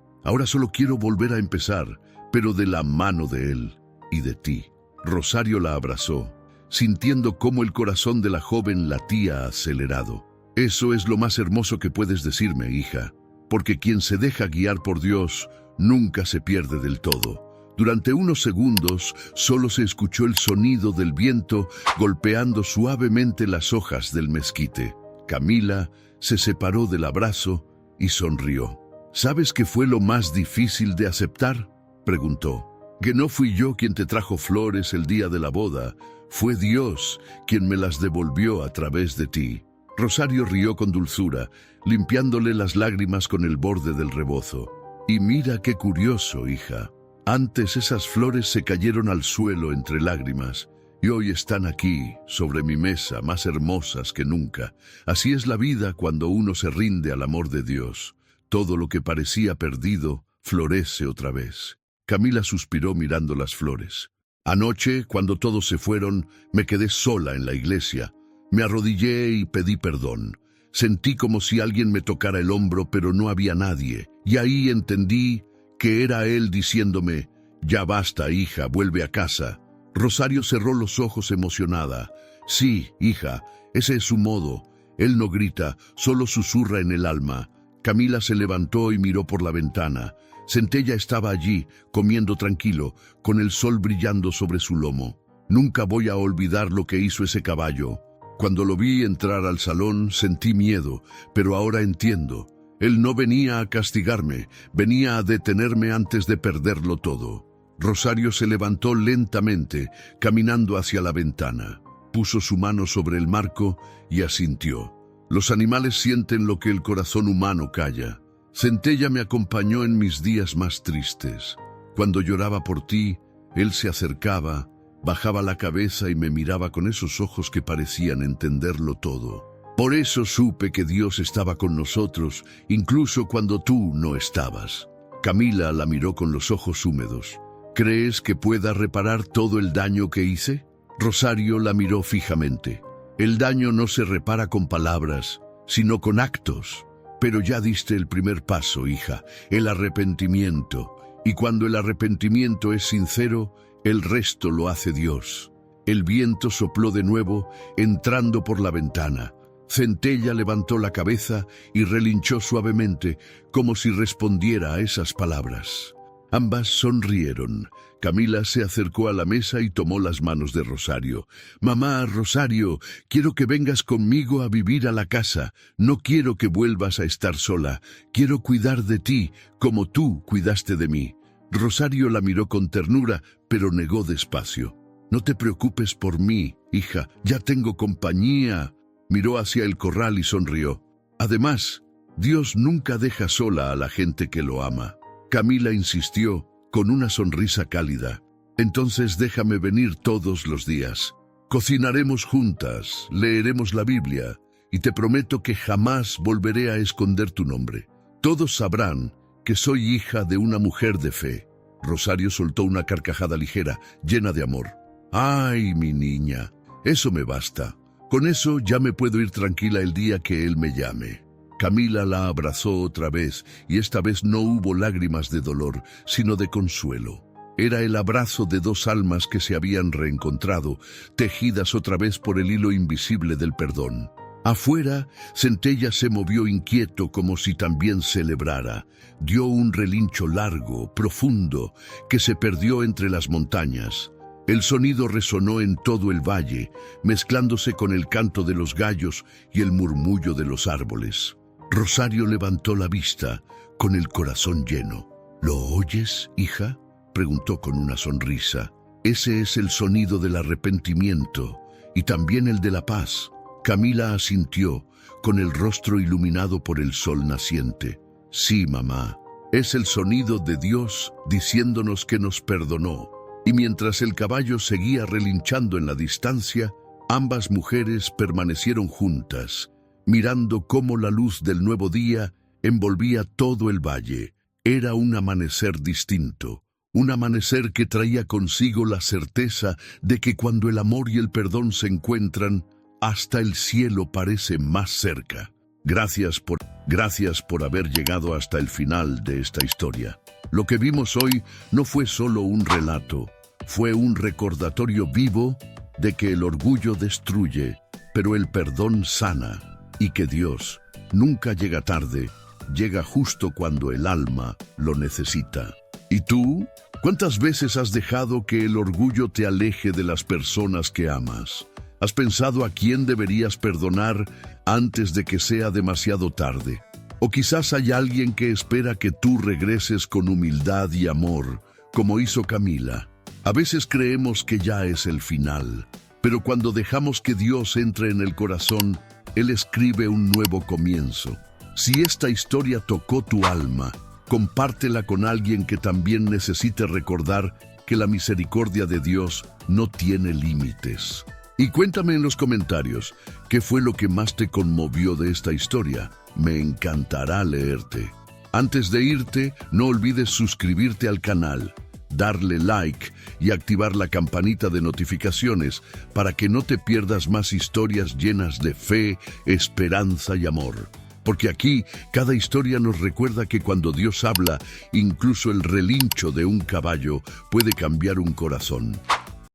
solo quiero volver a empezar, pero de la mano de Él y de ti». Rosario la abrazó, sintiendo cómo el corazón de la joven latía acelerado. «Eso es lo más hermoso que puedes decirme, hija, porque quien se deja guiar por Dios nunca se pierde del todo». Durante unos segundos solo se escuchó el sonido del viento golpeando suavemente las hojas del mezquite. Camila se separó del abrazo y sonrió. «¿Sabes qué fue lo más difícil de aceptar?», preguntó. «Que no fui yo quien te trajo flores el día de la boda, fue Dios quien me las devolvió a través de ti». Rosario rió con dulzura, limpiándole las lágrimas con el borde del rebozo. «Y mira qué curioso, hija. Antes esas flores se cayeron al suelo entre lágrimas, y hoy están aquí, sobre mi mesa, más hermosas que nunca. Así es la vida cuando uno se rinde al amor de Dios. Todo lo que parecía perdido florece otra vez». Camila suspiró mirando las flores. «Anoche, cuando todos se fueron, me quedé sola en la iglesia. Me arrodillé y pedí perdón. Sentí como si alguien me tocara el hombro, pero no había nadie. Y ahí entendí que era Él diciéndome: «Ya basta, hija, vuelve a casa». Rosario cerró los ojos emocionada. «Sí, hija, ese es su modo. Él no grita, solo susurra en el alma». Camila se levantó y miró por la ventana. Centella estaba allí, comiendo tranquilo, con el sol brillando sobre su lomo. «Nunca voy a olvidar lo que hizo ese caballo», Cuando lo vi entrar al salón sentí miedo, pero ahora entiendo. Él no venía a castigarme, venía a detenerme antes de perderlo todo. Rosario se levantó lentamente, caminando hacia la ventana. Puso su mano sobre el marco y asintió. Los animales sienten lo que el corazón humano calla. Centella me acompañó en mis días más tristes. Cuando lloraba por ti, él se acercaba, bajaba la cabeza y me miraba con esos ojos que parecían entenderlo todo. Por eso supe que Dios estaba con nosotros, incluso cuando tú no estabas. Camila la miró con los ojos húmedos. ¿Crees que pueda reparar todo el daño que hice? Rosario la miró fijamente. El daño no se repara con palabras, sino con actos. Pero ya diste el primer paso, hija, el arrepentimiento. Y cuando el arrepentimiento es sincero, el resto lo hace Dios. El viento sopló de nuevo, entrando por la ventana. Centella levantó la cabeza y relinchó suavemente, como si respondiera a esas palabras. Ambas sonrieron. Camila se acercó a la mesa y tomó las manos de Rosario. «Mamá, Rosario, quiero que vengas conmigo a vivir a la casa. No quiero que vuelvas a estar sola. Quiero cuidar de ti, como tú cuidaste de mí». Rosario la miró con ternura, pero negó despacio. «No te preocupes por mí, hija, ya tengo compañía». Miró hacia el corral y sonrió. «Además, Dios nunca deja sola a la gente que lo ama». Camila insistió, con una sonrisa cálida. «Entonces déjame venir todos los días. Cocinaremos juntas, leeremos la Biblia, y te prometo que jamás volveré a esconder tu nombre. Todos sabrán que soy hija de una mujer de fe». Rosario soltó una carcajada ligera, llena de amor. «Ay, mi niña, eso me basta. Con eso ya me puedo ir tranquila el día que él me llame». Camila la abrazó otra vez, y esta vez no hubo lágrimas de dolor, sino de consuelo. Era el abrazo de dos almas que se habían reencontrado, tejidas otra vez por el hilo invisible del perdón. Afuera, Centella se movió inquieto como si también celebrara. Dio un relincho largo, profundo, que se perdió entre las montañas. El sonido resonó en todo el valle, mezclándose con el canto de los gallos y el murmullo de los árboles. Rosario levantó la vista, con el corazón lleno. «¿Lo oyes, hija?», preguntó con una sonrisa. «Ese es el sonido del arrepentimiento, y también el de la paz». Camila asintió, con el rostro iluminado por el sol naciente. «Sí, mamá, es el sonido de Dios diciéndonos que nos perdonó». Y mientras el caballo seguía relinchando en la distancia, ambas mujeres permanecieron juntas, mirando cómo la luz del nuevo día envolvía todo el valle. Era un amanecer distinto, un amanecer que traía consigo la certeza de que cuando el amor y el perdón se encuentran, hasta el cielo parece más cerca. Gracias por haber llegado hasta el final de esta historia. Lo que vimos hoy no fue solo un relato, fue un recordatorio vivo de que el orgullo destruye, pero el perdón sana, y que Dios nunca llega tarde, llega justo cuando el alma lo necesita. ¿Y tú? ¿Cuántas veces has dejado que el orgullo te aleje de las personas que amas? ¿Has pensado a quién deberías perdonar antes de que sea demasiado tarde? O quizás hay alguien que espera que tú regreses con humildad y amor, como hizo Camila. A veces creemos que ya es el final, pero cuando dejamos que Dios entre en el corazón, Él escribe un nuevo comienzo. Si esta historia tocó tu alma, compártela con alguien que también necesite recordar que la misericordia de Dios no tiene límites. Y cuéntame en los comentarios, ¿qué fue lo que más te conmovió de esta historia? Me encantará leerte. Antes de irte, no olvides suscribirte al canal, darle like y activar la campanita de notificaciones para que no te pierdas más historias llenas de fe, esperanza y amor. Porque aquí, cada historia nos recuerda que cuando Dios habla, incluso el relincho de un caballo puede cambiar un corazón.